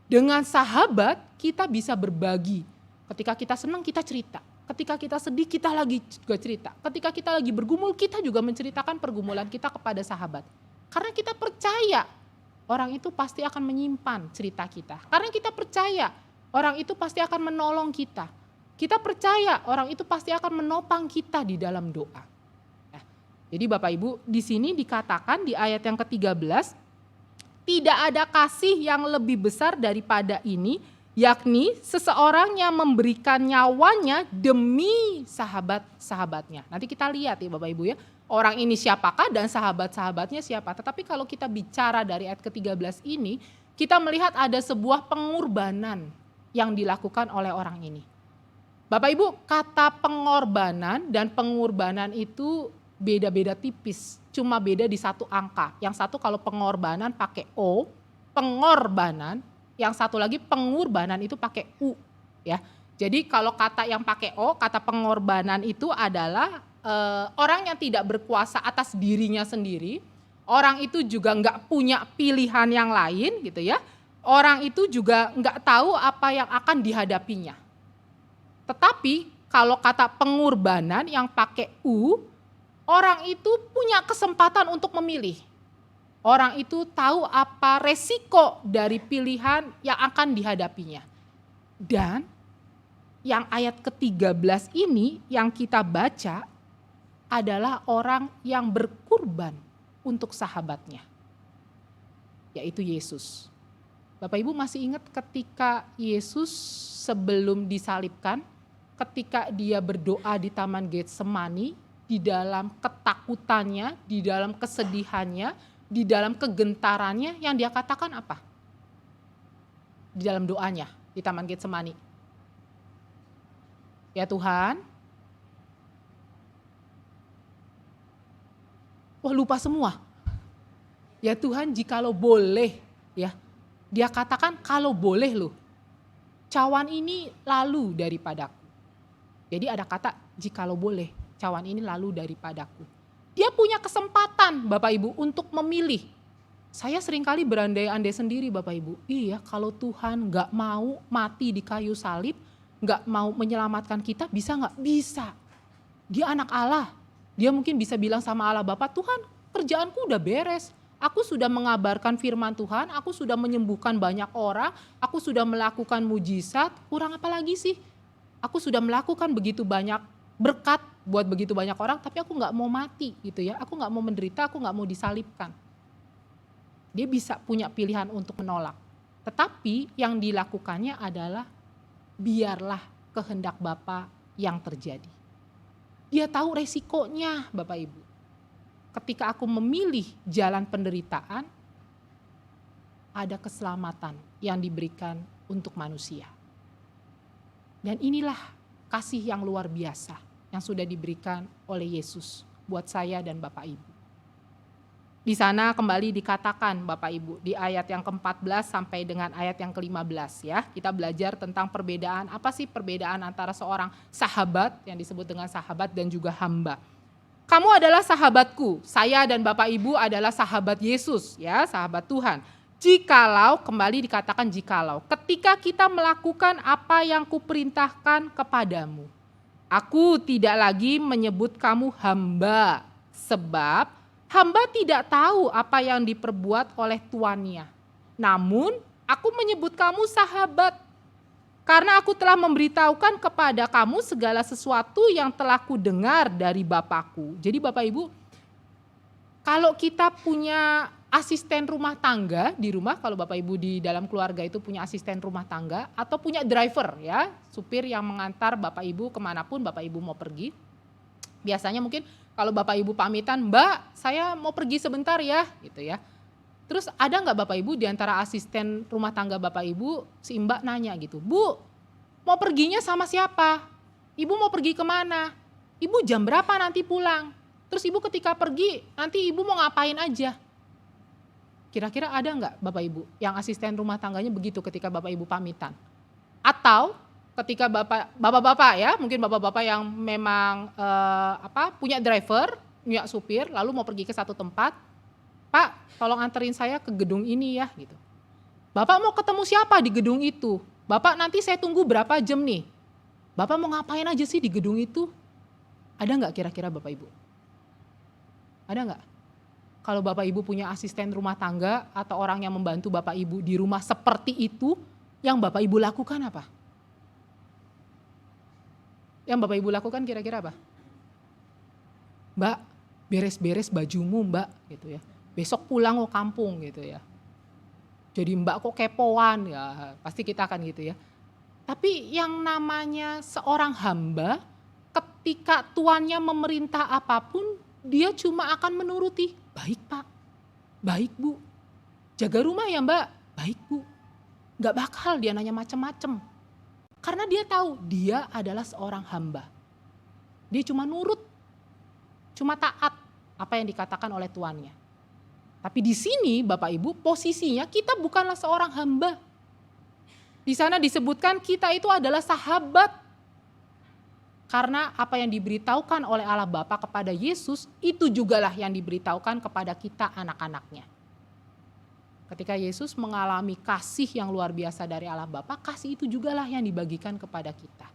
Dengan sahabat kita bisa berbagi. Ketika kita senang kita cerita. Ketika kita sedih kita lagi juga cerita. Ketika kita lagi bergumul kita juga menceritakan pergumulan kita kepada sahabat. Karena kita percaya orang itu pasti akan menyimpan cerita kita. Karena kita percaya orang itu pasti akan menolong kita. Kita percaya orang itu pasti akan menopang kita di dalam doa. Nah, jadi Bapak Ibu di sini dikatakan di ayat yang ke-13 tidak ada kasih yang lebih besar daripada ini, yakni seseorang yang memberikan nyawanya demi sahabat-sahabatnya. Nanti kita lihat ya Bapak Ibu ya, orang ini siapakah dan sahabat-sahabatnya siapa. Tetapi kalau kita bicara dari ayat ke-13 ini, kita melihat ada sebuah pengorbanan yang dilakukan oleh orang ini. Bapak Ibu, kata pengorbanan dan pengorbanan itu beda-beda tipis, cuma beda di satu angka. Yang satu kalau pengorbanan pakai O, pengorbanan, yang satu lagi pengorbanan itu pakai U ya. Jadi kalau kata yang pakai O, kata pengorbanan itu adalah orang yang tidak berkuasa atas dirinya sendiri, orang itu juga nggak punya pilihan yang lain gitu ya. Orang itu juga nggak tahu apa yang akan dihadapinya. Tetapi kalau kata pengorbanan yang pakai U, orang itu punya kesempatan untuk memilih. Orang itu tahu apa resiko dari pilihan yang akan dihadapinya. Dan yang ayat ke-13 ini yang kita baca adalah orang yang berkurban untuk sahabatnya, yaitu Yesus. Bapak Ibu masih ingat ketika Yesus sebelum disalibkan, ketika dia berdoa di Taman Getsemani, di dalam ketakutannya, di dalam kesedihannya, di dalam kegentarannya, yang dia katakan apa? Di dalam doanya di Taman Getsemani. Ya Tuhan, wah lupa semua. Ya Tuhan, jikalau boleh, ya. Dia katakan kalau boleh loh, cawan ini lalu daripadaku. Jadi ada kata jikalau boleh, cawan ini lalu daripadaku. Dia punya kesempatan Bapak Ibu untuk memilih. Saya seringkali berandai-andai sendiri Bapak Ibu. Iya, kalau Tuhan gak mau mati di kayu salib, gak mau menyelamatkan kita, bisa gak? Bisa. Dia anak Allah. Dia mungkin bisa bilang sama Allah, Bapak Tuhan kerjaanku udah beres. Aku sudah mengabarkan firman Tuhan, aku sudah menyembuhkan banyak orang, aku sudah melakukan mujizat, kurang apa lagi sih? Aku sudah melakukan begitu banyak berkat buat begitu banyak orang, tapi aku gak mau mati gitu ya. Aku gak mau menderita, aku gak mau disalibkan. Dia bisa punya pilihan untuk menolak. Tetapi yang dilakukannya adalah biarlah kehendak Bapa yang terjadi. Dia tahu resikonya Bapak Ibu. Ketika aku memilih jalan penderitaan, ada keselamatan yang diberikan untuk manusia. Dan inilah kasih yang luar biasa yang sudah diberikan oleh Yesus buat saya dan Bapak Ibu. Di sana kembali dikatakan Bapak Ibu di ayat yang ke-14 sampai dengan ayat yang ke-15 ya. Kita belajar tentang perbedaan, apa sih perbedaan antara seorang sahabat yang disebut dengan sahabat dan juga hamba. Kamu adalah sahabatku, saya dan Bapak Ibu adalah sahabat Yesus ya, sahabat Tuhan. Jikalau, kembali dikatakan jikalau, ketika kita melakukan apa yang kuperintahkan kepadamu, aku tidak lagi menyebut kamu hamba, sebab hamba tidak tahu apa yang diperbuat oleh tuannya. Namun aku menyebut kamu sahabat, karena aku telah memberitahukan kepada kamu segala sesuatu yang telah kudengar dari Bapakku. Jadi Bapak Ibu, kalau kita punya asisten rumah tangga di rumah, kalau Bapak Ibu di dalam keluarga itu punya asisten rumah tangga atau punya driver ya, supir yang mengantar Bapak Ibu kemanapun Bapak Ibu mau pergi. Biasanya mungkin kalau Bapak Ibu pamitan, Mbak saya mau pergi sebentar ya gitu ya. Terus ada nggak Bapak Ibu di antara asisten rumah tangga Bapak Ibu, si Mbak nanya gitu, Bu mau perginya sama siapa? Ibu mau pergi kemana? Ibu jam berapa nanti pulang? Terus Ibu ketika pergi nanti Ibu mau ngapain aja? Kira-kira ada nggak Bapak Ibu yang asisten rumah tangganya begitu ketika Bapak Ibu pamitan? Atau ketika bapak-bapak ya, mungkin bapak-bapak yang memang punya driver, punya supir, lalu mau pergi ke satu tempat, Pak tolong anterin saya ke gedung ini ya gitu. Bapak mau ketemu siapa di gedung itu? Bapak nanti saya tunggu berapa jam nih? Bapak mau ngapain aja sih di gedung itu? Ada nggak kira-kira Bapak Ibu? Ada nggak? Kalau Bapak Ibu punya asisten rumah tangga atau orang yang membantu Bapak Ibu di rumah seperti itu, yang Bapak Ibu lakukan apa? Yang Bapak Ibu lakukan kira-kira apa? Mbak, beres-beres bajumu Mbak gitu ya. Besok pulang ke kampung gitu ya. Jadi Mbak kok kepoan ya, pasti kita akan gitu ya. Tapi yang namanya seorang hamba, ketika tuannya memerintah apapun, dia cuma akan menuruti. Baik Pak, baik Bu. Jaga rumah ya Mbak, baik Bu. Gak bakal dia nanya macem-macem. Karena dia tahu dia adalah seorang hamba. Dia cuma nurut, cuma taat apa yang dikatakan oleh tuannya. Tapi di sini Bapak Ibu posisinya kita bukanlah seorang hamba. Di sana disebutkan kita itu adalah sahabat. Karena apa yang diberitahukan oleh Allah Bapa kepada Yesus itu jugalah yang diberitahukan kepada kita anak-anaknya. Ketika Yesus mengalami kasih yang luar biasa dari Allah Bapa, kasih itu jugalah yang dibagikan kepada kita.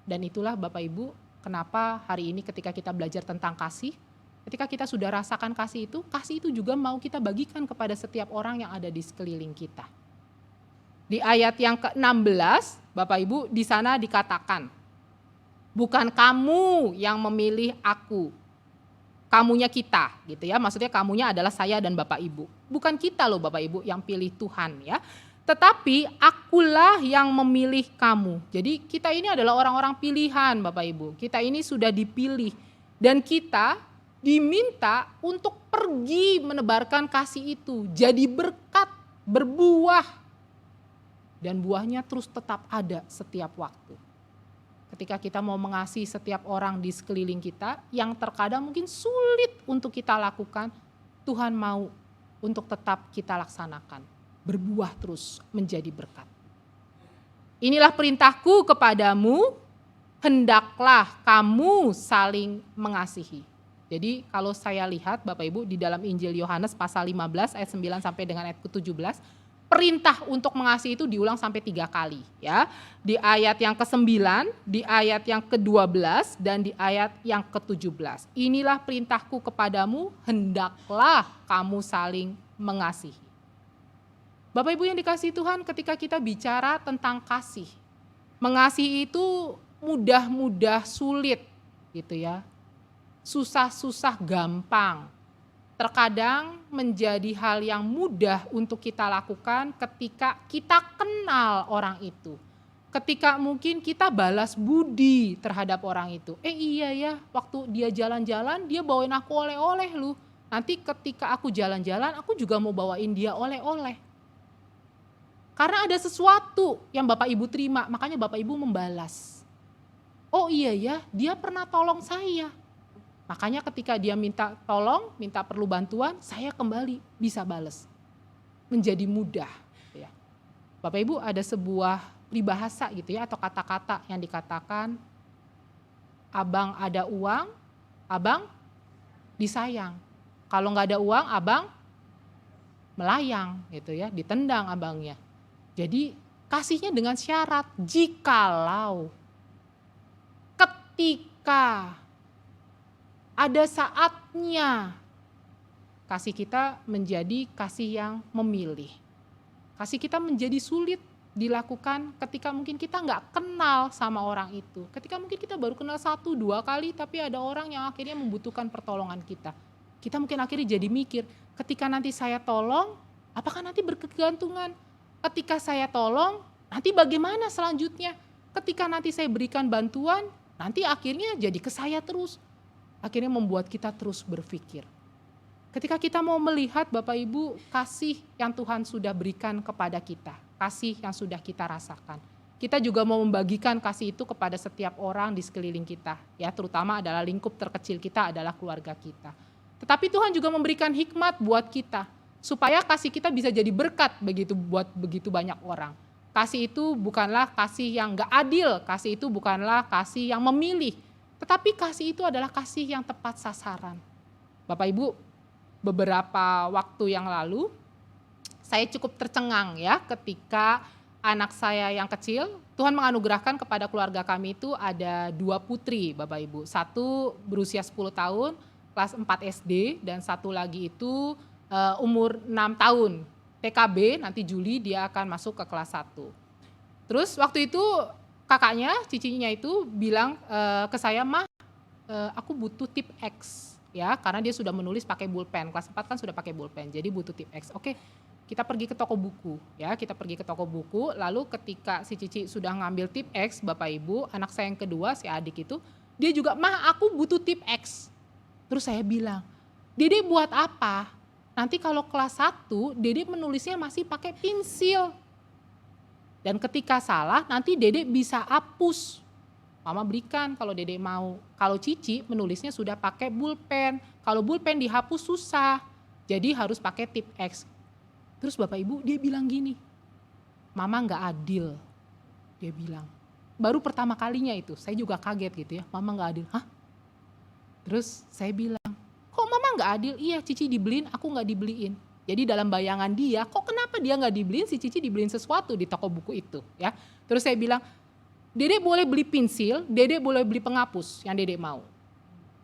Dan itulah Bapak Ibu, kenapa hari ini ketika kita belajar tentang kasih, ketika kita sudah rasakan kasih itu juga mau kita bagikan kepada setiap orang yang ada di sekeliling kita. Di ayat yang ke-16, Bapak Ibu, di sana dikatakan, bukan kamu yang memilih aku, kamunya kita, gitu ya. Maksudnya kamunya adalah saya dan Bapak Ibu. Bukan kita loh Bapak Ibu yang pilih Tuhan ya. Tetapi akulah yang memilih kamu. Jadi kita ini adalah orang-orang pilihan Bapak Ibu. Kita ini sudah dipilih. Dan kita diminta untuk pergi menebarkan kasih itu. Jadi berkat, berbuah. Dan buahnya terus tetap ada setiap waktu. Ketika kita mau mengasihi setiap orang di sekeliling kita, yang terkadang mungkin sulit untuk kita lakukan, Tuhan mau untuk tetap kita laksanakan. Berbuah terus menjadi berkat. Inilah perintahku kepadamu, hendaklah kamu saling mengasihi. Jadi kalau saya lihat Bapak Ibu di dalam Injil Yohanes pasal 15 ayat 9 sampai dengan ayat ke-17, perintah untuk mengasihi itu diulang sampai 3 kali ya. Di ayat yang ke-9, di ayat yang ke-12 dan di ayat yang ke-17. Inilah perintahku kepadamu, hendaklah kamu saling mengasihi. Bapak Ibu yang dikasihi Tuhan, ketika kita bicara tentang kasih, mengasihi itu mudah-mudah sulit gitu ya. Susah-susah gampang. Terkadang menjadi hal yang mudah untuk kita lakukan ketika kita kenal orang itu. Ketika mungkin kita balas budi terhadap orang itu. Iya ya, waktu dia jalan-jalan dia bawain aku oleh-oleh lu. Nanti ketika aku jalan-jalan aku juga mau bawain dia oleh-oleh. Karena ada sesuatu yang Bapak Ibu terima, makanya Bapak Ibu membalas. Oh iya ya, dia pernah tolong saya. Makanya ketika dia minta tolong, minta perlu bantuan, saya kembali bisa balas. Menjadi mudah. Ya. Bapak Ibu ada sebuah peribahasa gitu ya, atau kata-kata yang dikatakan, abang ada uang, abang disayang. Kalau nggak ada uang, abang melayang gitu ya, ditendang abangnya. Jadi kasihnya dengan syarat, jikalau, ketika, ada saatnya kasih kita menjadi kasih yang memilih. Kasih kita menjadi sulit dilakukan ketika mungkin kita nggak kenal sama orang itu. Ketika mungkin kita baru kenal 1-2 kali tapi ada orang yang akhirnya membutuhkan pertolongan kita. Kita mungkin akhirnya jadi mikir, ketika nanti saya tolong, apakah nanti berkegantungan? Ketika saya tolong, nanti bagaimana selanjutnya? Ketika nanti saya berikan bantuan, nanti akhirnya jadi ke saya terus. Akhirnya membuat kita terus berpikir. Ketika kita mau melihat Bapak Ibu kasih yang Tuhan sudah berikan kepada kita, kasih yang sudah kita rasakan. Kita juga mau membagikan kasih itu kepada setiap orang di sekeliling kita, ya, terutama adalah lingkup terkecil kita adalah keluarga kita. Tetapi Tuhan juga memberikan hikmat buat kita supaya kasih kita bisa jadi berkat buat begitu banyak orang. Kasih itu bukanlah kasih yang enggak adil, kasih itu bukanlah kasih yang memilih. Tetapi kasih itu adalah kasih yang tepat sasaran. Bapak Ibu, beberapa waktu yang lalu saya cukup tercengang ya ketika anak saya yang kecil, Tuhan menganugerahkan kepada keluarga kami itu ada 2 putri Bapak Ibu. Satu berusia 10 tahun, kelas 4 SD, dan satu lagi itu umur 6 tahun. TKB, nanti Juli dia akan masuk ke kelas 1. Terus waktu itu kakaknya, cicinya itu bilang ke saya, "Mah, aku butuh tip X." Ya, karena dia sudah menulis pakai pulpen. Kelas 4 kan sudah pakai pulpen, jadi butuh tip X. Oke, kita pergi ke toko buku. Ya, kita pergi ke toko buku, lalu ketika si Cici sudah ngambil tip X, Bapak Ibu, anak saya yang kedua, si adik itu, dia juga, "Mah, aku butuh tip X." Terus saya bilang, "Dede buat apa? Nanti kalau kelas 1, Dede menulisnya masih pakai pensil. Dan ketika salah, nanti Dede bisa hapus. Mama berikan kalau Dede mau." Kalau Cici menulisnya sudah pakai pulpen. Kalau pulpen dihapus susah. Jadi harus pakai tip X. Terus Bapak Ibu dia bilang gini, Mama nggak adil. Dia bilang, baru pertama kalinya itu, saya juga kaget gitu ya, Mama nggak adil. Hah? Terus saya bilang, kok Mama nggak adil? Iya, Cici dibeliin, aku nggak dibeliin. Jadi dalam bayangan dia, kok kenapa dia nggak dibeliin, si Cici dibeliin sesuatu di toko buku itu ya. Terus saya bilang, Dedek boleh beli pensil, Dedek boleh beli penghapus yang Dedek mau.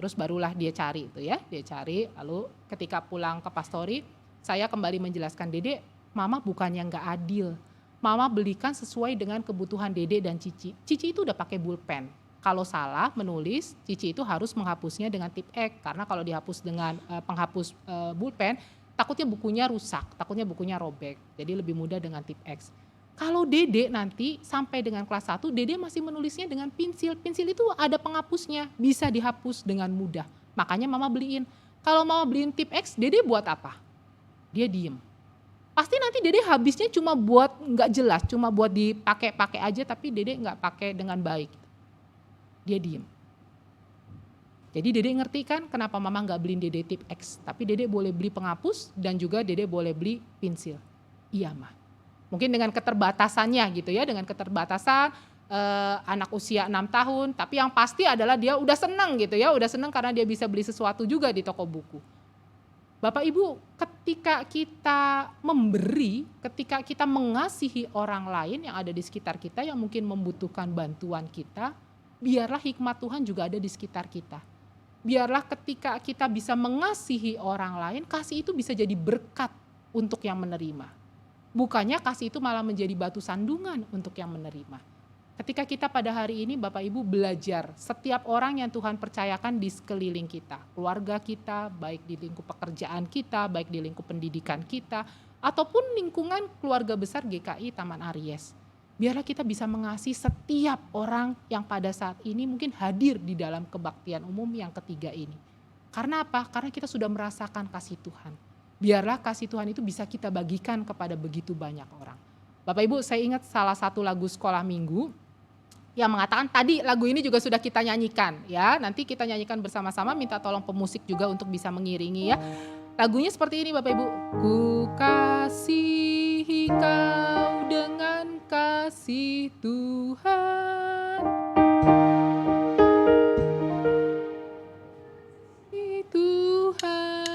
Terus barulah dia cari itu ya, dia cari. Lalu ketika pulang ke pastori, saya kembali menjelaskan, Dedek, Mama bukannya nggak adil. Mama belikan sesuai dengan kebutuhan Dedek dan Cici. Cici itu udah pakai pulpen. Kalau salah menulis, Cici itu harus menghapusnya dengan tip X. Karena kalau dihapus dengan penghapus pulpen, takutnya bukunya rusak, takutnya bukunya robek. Jadi lebih mudah dengan tip X. Kalau Dedek nanti sampai dengan kelas 1, Dedek masih menulisnya dengan pensil. Pensil itu ada penghapusnya, bisa dihapus dengan mudah. Makanya Mama beliin. Kalau Mama beliin tip X, Dedek buat apa? Dia diem. Pasti nanti Dedek habisnya cuma buat nggak jelas, cuma buat dipakai-pakai aja, tapi Dedek nggak pakai dengan baik. Dia diem. Jadi Dedek ngerti kan kenapa Mama nggak beliin Dedek tip X, tapi Dedek boleh beli penghapus dan juga Dedek boleh beli pensil. Iya mah. Mungkin dengan keterbatasannya gitu ya, dengan keterbatasan anak usia 6 tahun, tapi yang pasti adalah dia udah senang gitu ya, udah senang karena dia bisa beli sesuatu juga di toko buku. Bapak Ibu, ketika kita memberi, ketika kita mengasihi orang lain yang ada di sekitar kita yang mungkin membutuhkan bantuan kita, biarlah hikmat Tuhan juga ada di sekitar kita. Biarlah ketika kita bisa mengasihi orang lain, kasih itu bisa jadi berkat untuk yang menerima. Bukannya kasih itu malah menjadi batu sandungan untuk yang menerima. Ketika kita pada hari ini Bapak Ibu belajar setiap orang yang Tuhan percayakan di sekeliling kita, keluarga kita, baik di lingkup pekerjaan kita, baik di lingkup pendidikan kita, ataupun lingkungan keluarga besar GKI Taman Aries. Biarlah kita bisa mengasihi setiap orang yang pada saat ini mungkin hadir di dalam kebaktian umum yang ketiga ini. Karena apa? Karena kita sudah merasakan kasih Tuhan. Biarlah kasih Tuhan itu bisa kita bagikan kepada begitu banyak orang. Bapak Ibu, saya ingat salah satu lagu sekolah minggu yang mengatakan tadi lagu ini juga sudah kita nyanyikan ya. Nanti kita nyanyikan bersama-sama, minta tolong pemusik juga untuk bisa mengiringi ya. Lagunya seperti ini Bapak Ibu. Ku kasihi kau dengan kasih Tuhan. Tuhan.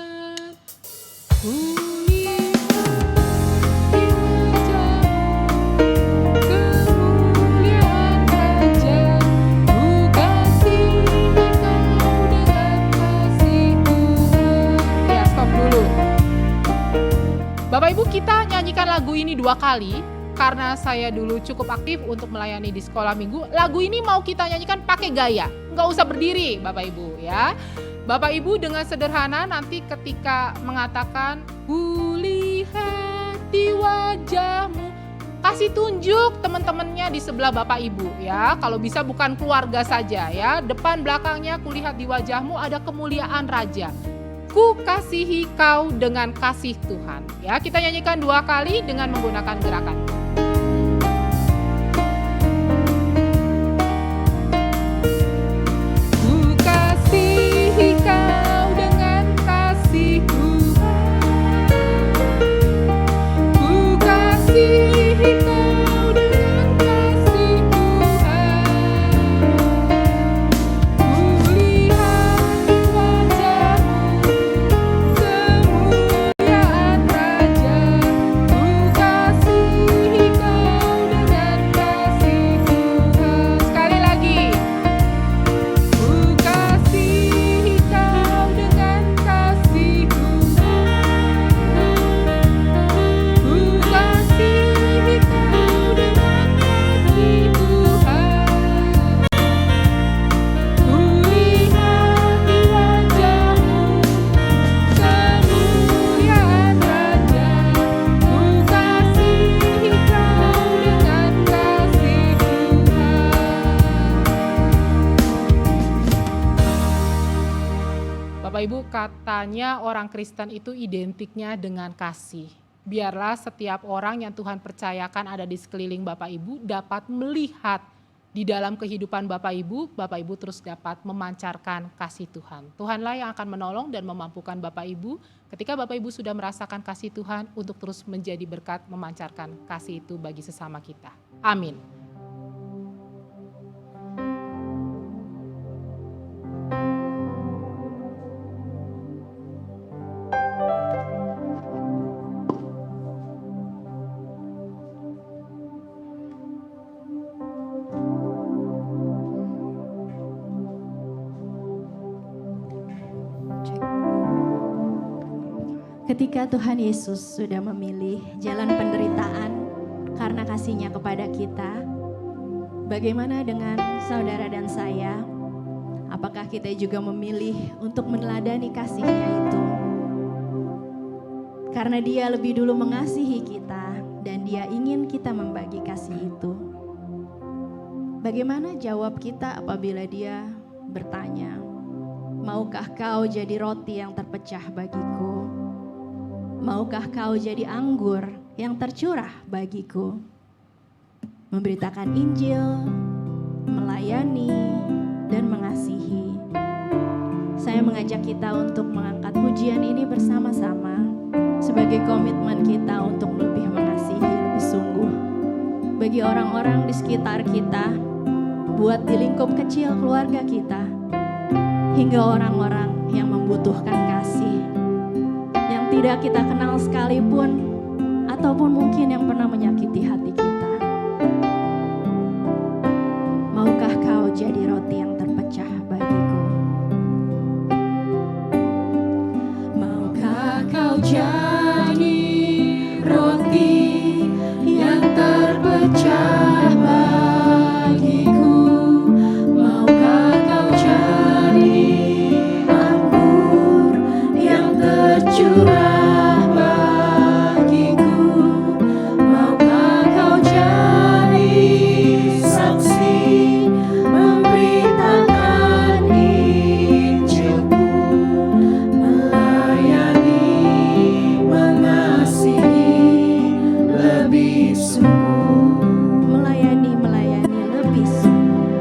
Bapak Ibu, kita nyanyikan lagu ini 2 kali karena saya dulu cukup aktif untuk melayani di sekolah minggu. Lagu ini mau kita nyanyikan pakai gaya, nggak usah berdiri Bapak Ibu ya. Bapak Ibu dengan sederhana nanti ketika mengatakan kulihat di wajahmu, kasih tunjuk teman-temannya di sebelah Bapak Ibu ya. Kalau bisa bukan keluarga saja ya, depan belakangnya kulihat di wajahmu ada kemuliaan Raja. Ku kasihi kau dengan kasih Tuhan. Ya, kita nyanyikan 2 kali dengan menggunakan gerakan. Ku kasihi kau dengan kasih Tuhan. Ku kasihi kau dengan kasih Tuhan. Ku lihat di wajahmu kemuliaan Raja. Ku kasihi kau dengan kasih Tuhan. Sekali lagi. Ku kasihi kau dengan kasih Tuhan. Ku kasihi kau dengan kasih Tuhan. Ku lihat di wajahmu kemuliaan Raja. Ku kasihi kau dengan kasih Tuhan. Bapak Ibu, katanya orang Kristen itu identiknya dengan kasih. Biarlah setiap orang yang Tuhan percayakan ada di sekeliling Bapak Ibu dapat melihat di dalam kehidupan Bapak Ibu terus dapat memancarkan kasih Tuhan. Tuhanlah yang akan menolong dan memampukan Bapak Ibu ketika Bapak Ibu sudah merasakan kasih Tuhan untuk terus menjadi berkat memancarkan kasih itu bagi sesama kita. Amin. Ketika Tuhan Yesus sudah memilih jalan penderitaan karena kasih-Nya kepada kita, bagaimana dengan saudara dan saya? Apakah kita juga memilih untuk meneladani kasih-Nya itu? Karena Dia lebih dulu mengasihi kita dan Dia ingin kita membagi kasih itu. Bagaimana jawab kita apabila Dia bertanya, "Maukah kau jadi roti yang terpecah bagiku? Maukah kau jadi anggur yang tercurah bagiku?" Memberitakan Injil, melayani, dan mengasihi. Saya mengajak kita untuk mengangkat pujian ini bersama-sama sebagai komitmen kita untuk lebih mengasihi lebih sungguh. Bagi orang-orang di sekitar kita, buat di lingkup kecil keluarga kita, hingga orang-orang yang membutuhkan kasih, yang tidak kita kenal sekalipun, ataupun mungkin yang pernah menyakiti hati kita. Maukah kau jadi roti yang terpecah bagiku? Maukah kau jadi roti yang terpecah bagiku? Maukah kau jadi anggur yang tercurah bagiku? Maukah kau jadi saksi memberitakan Injilku, melayani, mengasihi lebih sungguh, melayani lebih sungguh,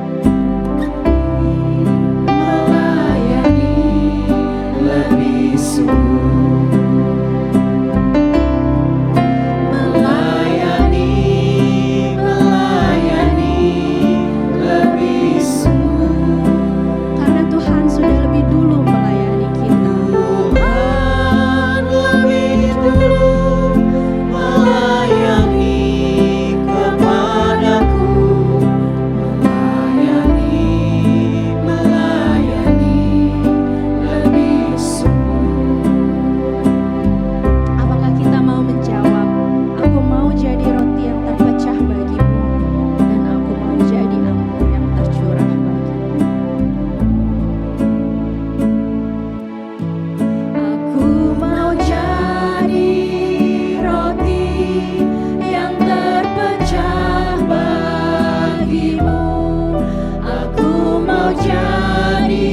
melayani lebih sungguh, melayani lebih sungguh. Karena Tuhan sudah lebih dulu melayani kita. Tuhan lebih dulu melayani kepadaku, melayani lebih sungguh. Apakah kita mau menjawab, "Aku mau jadi roti yang terpecah bagimu, dan aku mau jadi anggur yang tercurah bagimu"? Aku mau jadi roti yang terpecah bagimu. Aku mau jadi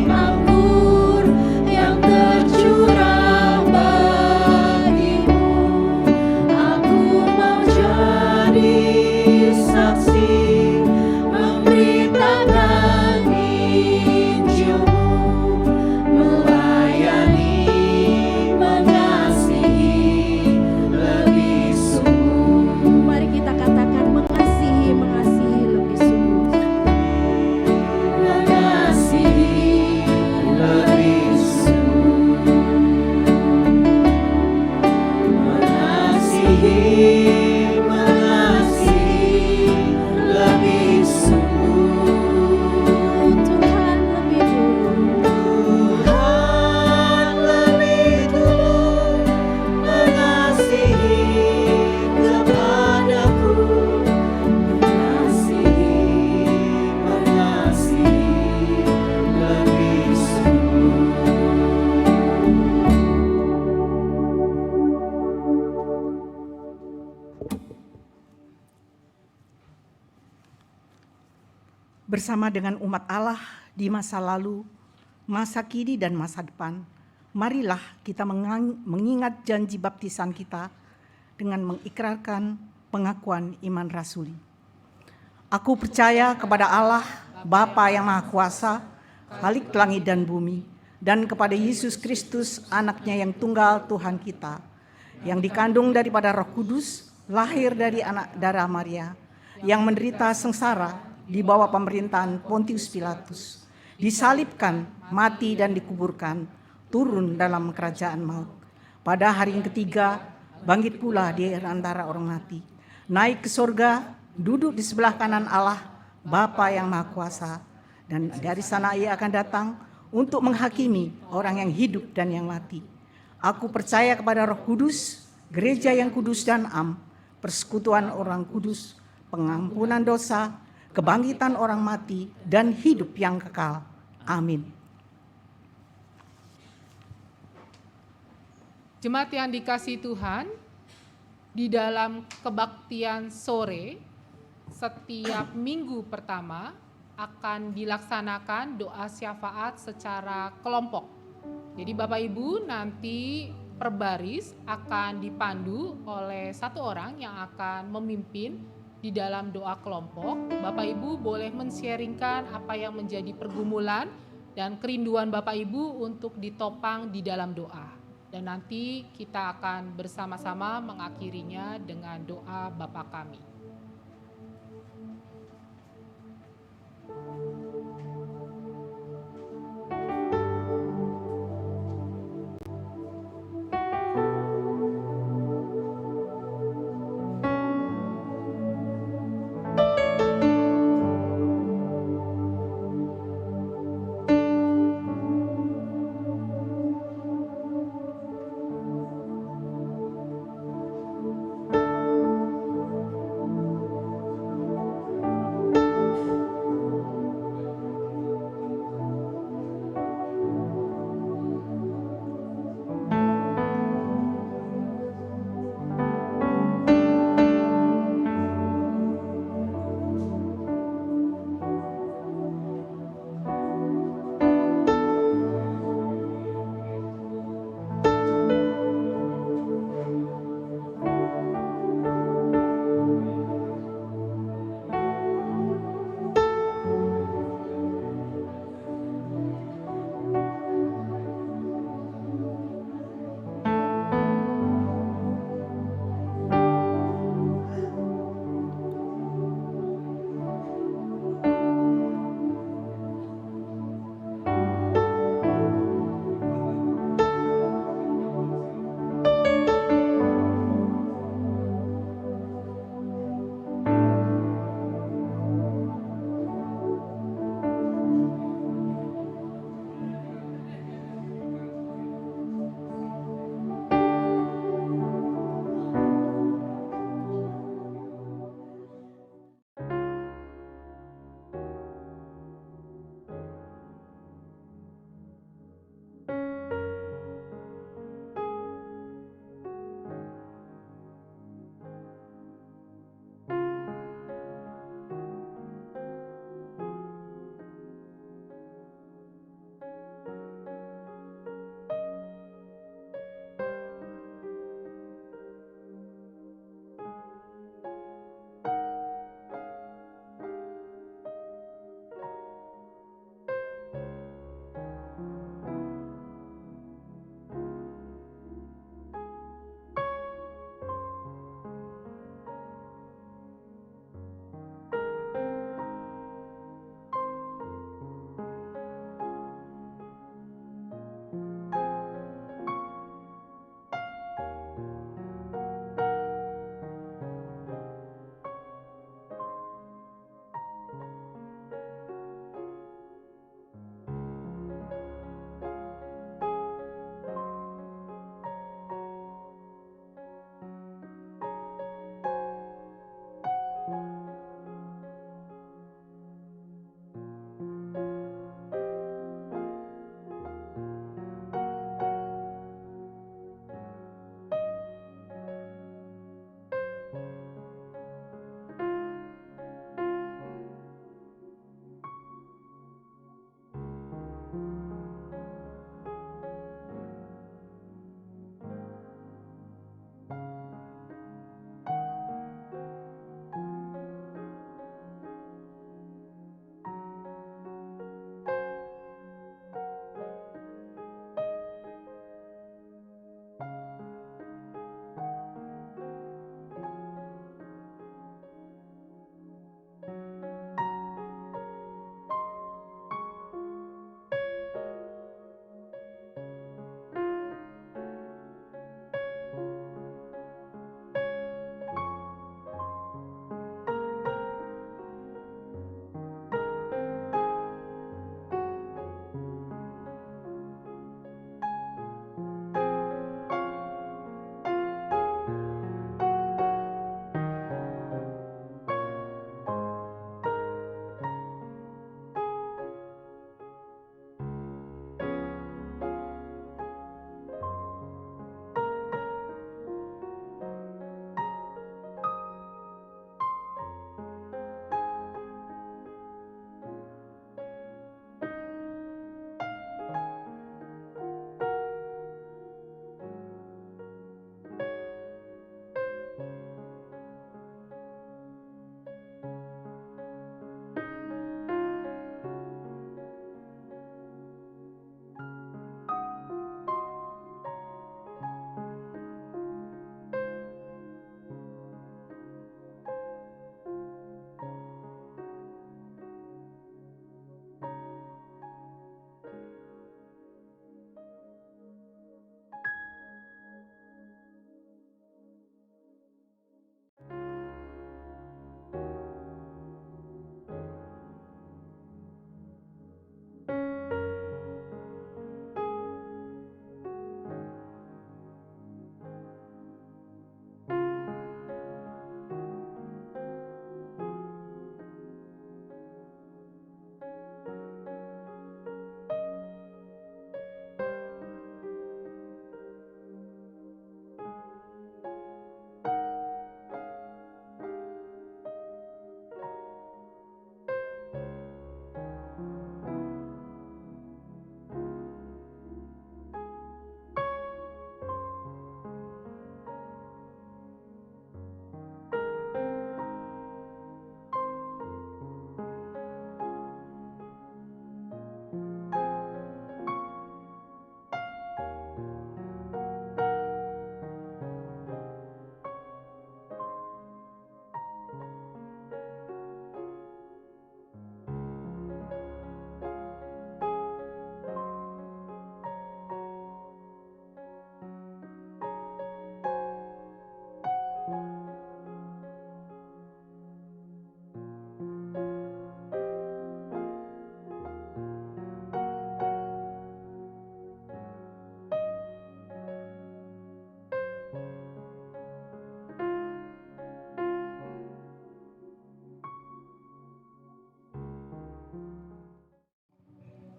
anggur yang tercurah bagimu. Aku mau jadi saksi memberitakan Injilmu, melayani, mengasihi lebih sungguh. Mari kita katakan mengasihi lebih sungguh. Mengasihi lebih sungguh. Mengasihi lebih sungguh. Tuhan lebih dulu. Tuhan lebih dulu mengasihi kepadaku. Mengasihi lebih sungguh. Bersama dengan umat Allah di masa lalu, masa kini dan masa depan, marilah kita mengingat janji baptisan kita dengan mengikrarkan pengakuan iman rasuli. Aku percaya kepada Allah, Bapa yang Maha Kuasa, Khalik langit dan bumi, dan kepada Yesus Kristus, anaknya yang tunggal Tuhan kita, yang dikandung daripada Roh Kudus, lahir dari anak darah Maria, yang menderita sengsara di bawah pemerintahan Pontius Pilatus, disalibkan, mati dan dikuburkan, turun dalam kerajaan maut. Pada hari yang ketiga, bangkit pula di antara orang mati, naik ke surga, duduk di sebelah kanan Allah, Bapa yang Maha Kuasa, dan dari sana ia akan datang untuk menghakimi orang yang hidup dan yang mati. Aku percaya kepada Roh Kudus, gereja yang kudus dan am, persekutuan orang kudus, pengampunan dosa, kebangkitan orang mati, dan hidup yang kekal. Amin. Jemaat yang dikasihi Tuhan, di dalam kebaktian sore, setiap minggu pertama akan dilaksanakan doa syafaat secara kelompok. Jadi Bapak Ibu nanti per baris akan dipandu oleh satu orang yang akan memimpin di dalam doa kelompok. Bapak Ibu boleh men-sharingkan apa yang menjadi pergumulan dan kerinduan Bapak Ibu untuk ditopang di dalam doa. Dan nanti kita akan bersama-sama mengakhirinya dengan doa Bapa Kami.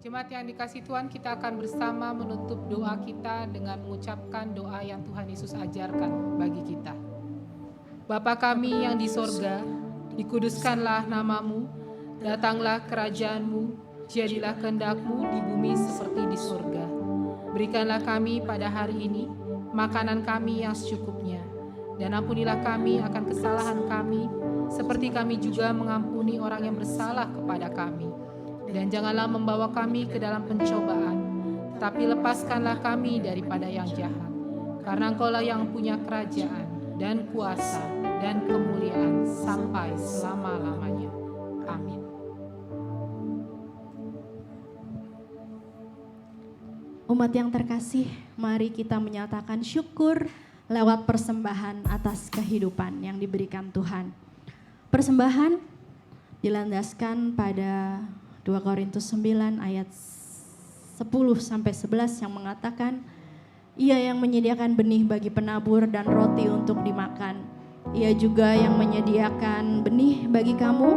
Jemaat yang dikasihi Tuhan, kita akan bersama menutup doa kita dengan mengucapkan doa yang Tuhan Yesus ajarkan bagi kita. Bapa kami yang di sorga, dikuduskanlah namamu, datanglah kerajaanmu, jadilah kehendak-Mu di bumi seperti di sorga. Berikanlah kami pada hari ini makanan kami yang secukupnya, dan ampunilah kami akan kesalahan kami, seperti kami juga mengampuni orang yang bersalah kepada kami. Dan janganlah membawa kami ke dalam pencobaan, tetapi lepaskanlah kami daripada yang jahat. Karena Engkaulah yang punya kerajaan dan kuasa dan kemuliaan sampai selama-lamanya. Amin. Umat yang terkasih, mari kita menyatakan syukur lewat persembahan atas kehidupan yang diberikan Tuhan. Persembahan dilandaskan pada 2 Korintus 9 ayat 10-11 yang mengatakan, Ia yang menyediakan benih bagi penabur dan roti untuk dimakan. Ia juga yang menyediakan benih bagi kamu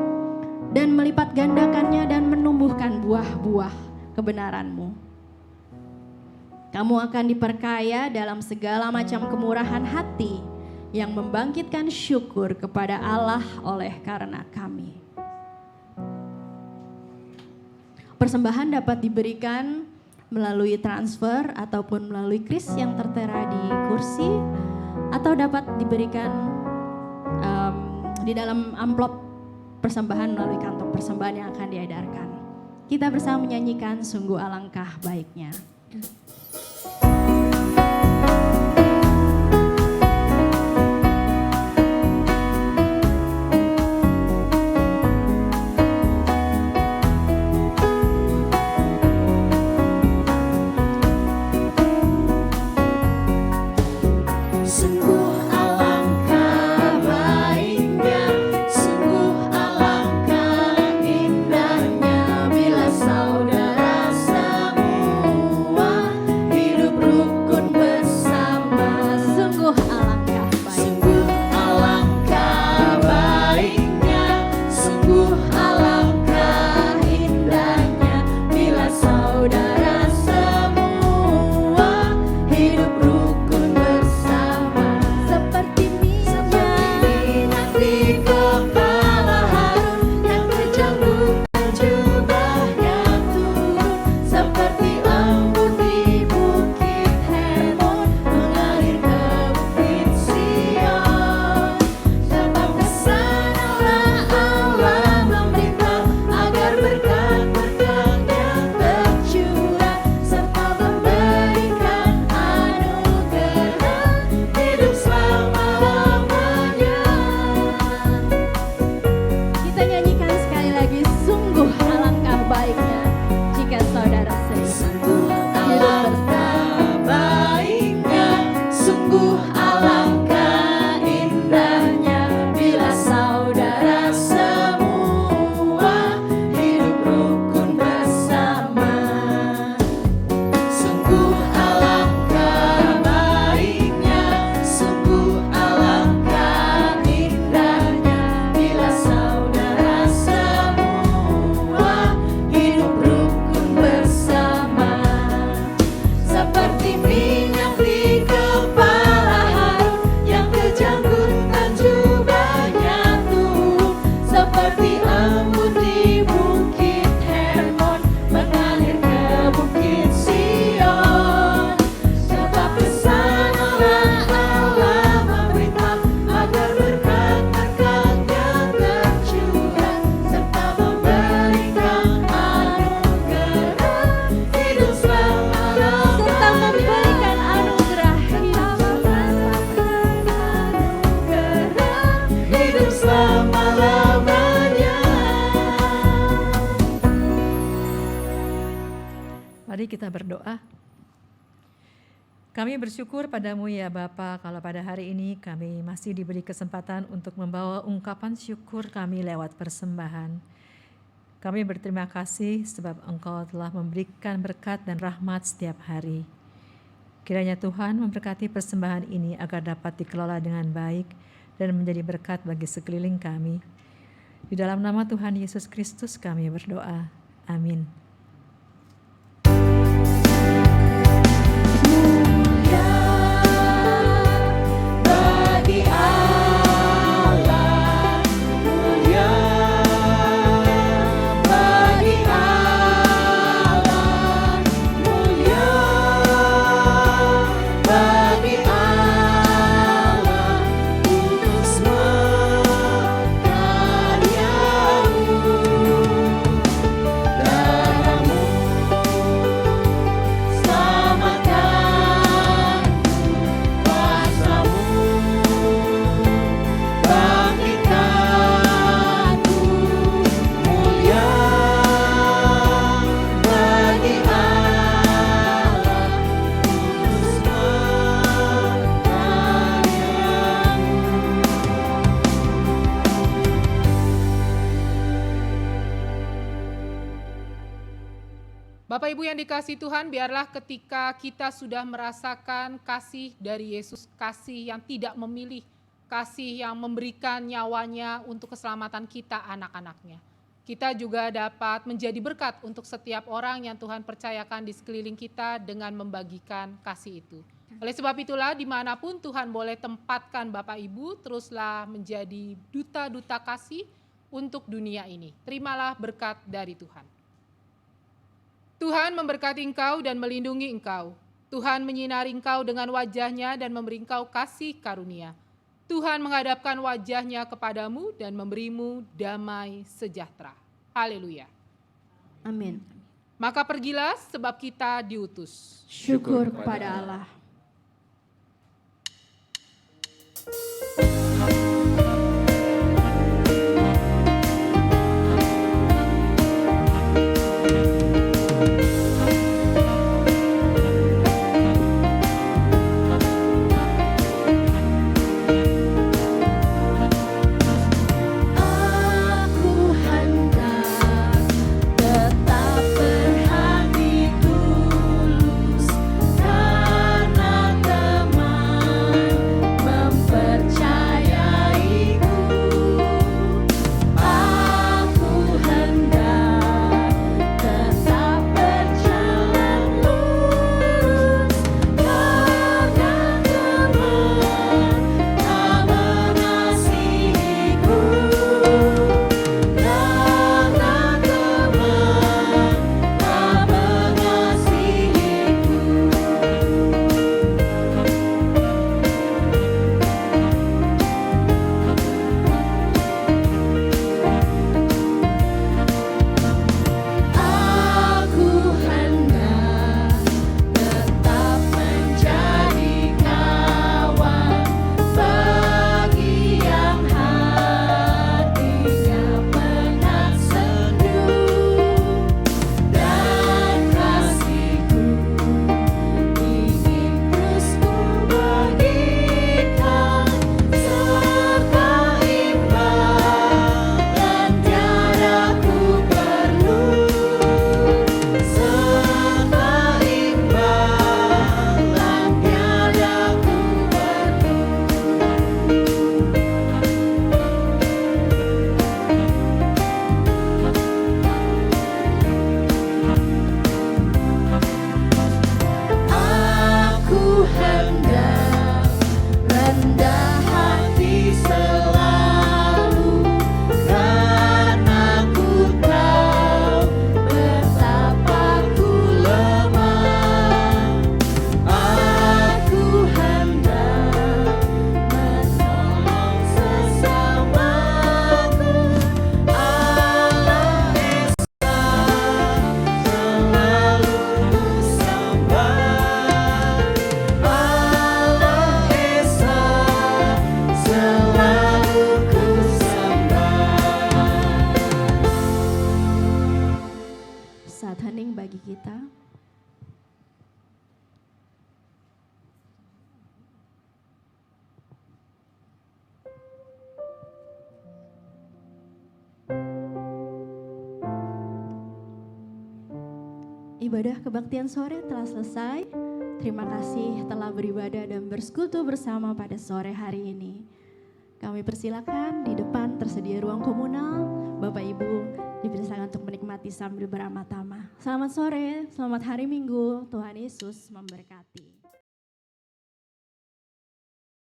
dan melipat gandakannya dan menumbuhkan buah-buah kebenaranmu. Kamu akan diperkaya dalam segala macam kemurahan hati yang membangkitkan syukur kepada Allah oleh karena kami. Persembahan dapat diberikan melalui transfer ataupun melalui kris yang tertera di kursi, atau dapat diberikan di dalam amplop persembahan melalui kantong persembahan yang akan diedarkan. Kita bersama menyanyikan Sungguh Alangkah Baiknya. Mari kita berdoa. Kami bersyukur padamu ya Bapa, kalau pada hari ini kami masih diberi kesempatan untuk membawa ungkapan syukur kami lewat persembahan. Kami berterima kasih sebab Engkau telah memberikan berkat dan rahmat setiap hari. Kiranya Tuhan memberkati persembahan ini agar dapat dikelola dengan baik dan menjadi berkat bagi sekeliling kami. Di dalam nama Tuhan Yesus Kristus kami berdoa. Amin. Bapak Ibu yang dikasihi Tuhan, biarlah ketika kita sudah merasakan kasih dari Yesus, kasih yang tidak memilih, kasih yang memberikan nyawanya untuk keselamatan kita anak-anaknya. Kita juga dapat menjadi berkat untuk setiap orang yang Tuhan percayakan di sekeliling kita dengan membagikan kasih itu. Oleh sebab itulah dimanapun Tuhan boleh tempatkan Bapak Ibu, teruslah menjadi duta-duta kasih untuk dunia ini. Terimalah berkat dari Tuhan. Tuhan memberkati engkau dan melindungi engkau. Tuhan menyinari engkau dengan wajah-Nya dan memberi engkau kasih karunia. Tuhan menghadapkan wajah-Nya kepadamu dan memberimu damai sejahtera. Haleluya. Amin. Maka pergilah sebab kita diutus. Syukur kepada Allah. Aku hendak tetap berhati tulus karena teman mempercayaiku. Aku hendak tetap berjalan lurus karena teman tak mengasihiku. Karena teman tak Aku hendak tetap menjadi kawan bagi yang hatinya penat sendu dan kasihku ingin terus ku bagikan serta imbang dan tiada ku perlu serta imbang dan tiada ku perlu. Aku hendak rendah hati selalu karena ku tahu betapa ku lemah. Aku hendak menolong sesamaku. Allah Esa selalu ku sembah. Allah Esa selalu ku sembah. Saat hening bagi kita. Ibadah kebaktian sore telah selesai. Terima kasih telah beribadah dan bersekutu bersama pada sore hari ini. Kami persilakan di depan tersedia ruang komunal. Bapak Ibu dipersilakan untuk menikmati sambil beramah-tamah. Selamat sore, selamat hari Minggu. Tuhan Yesus memberkati.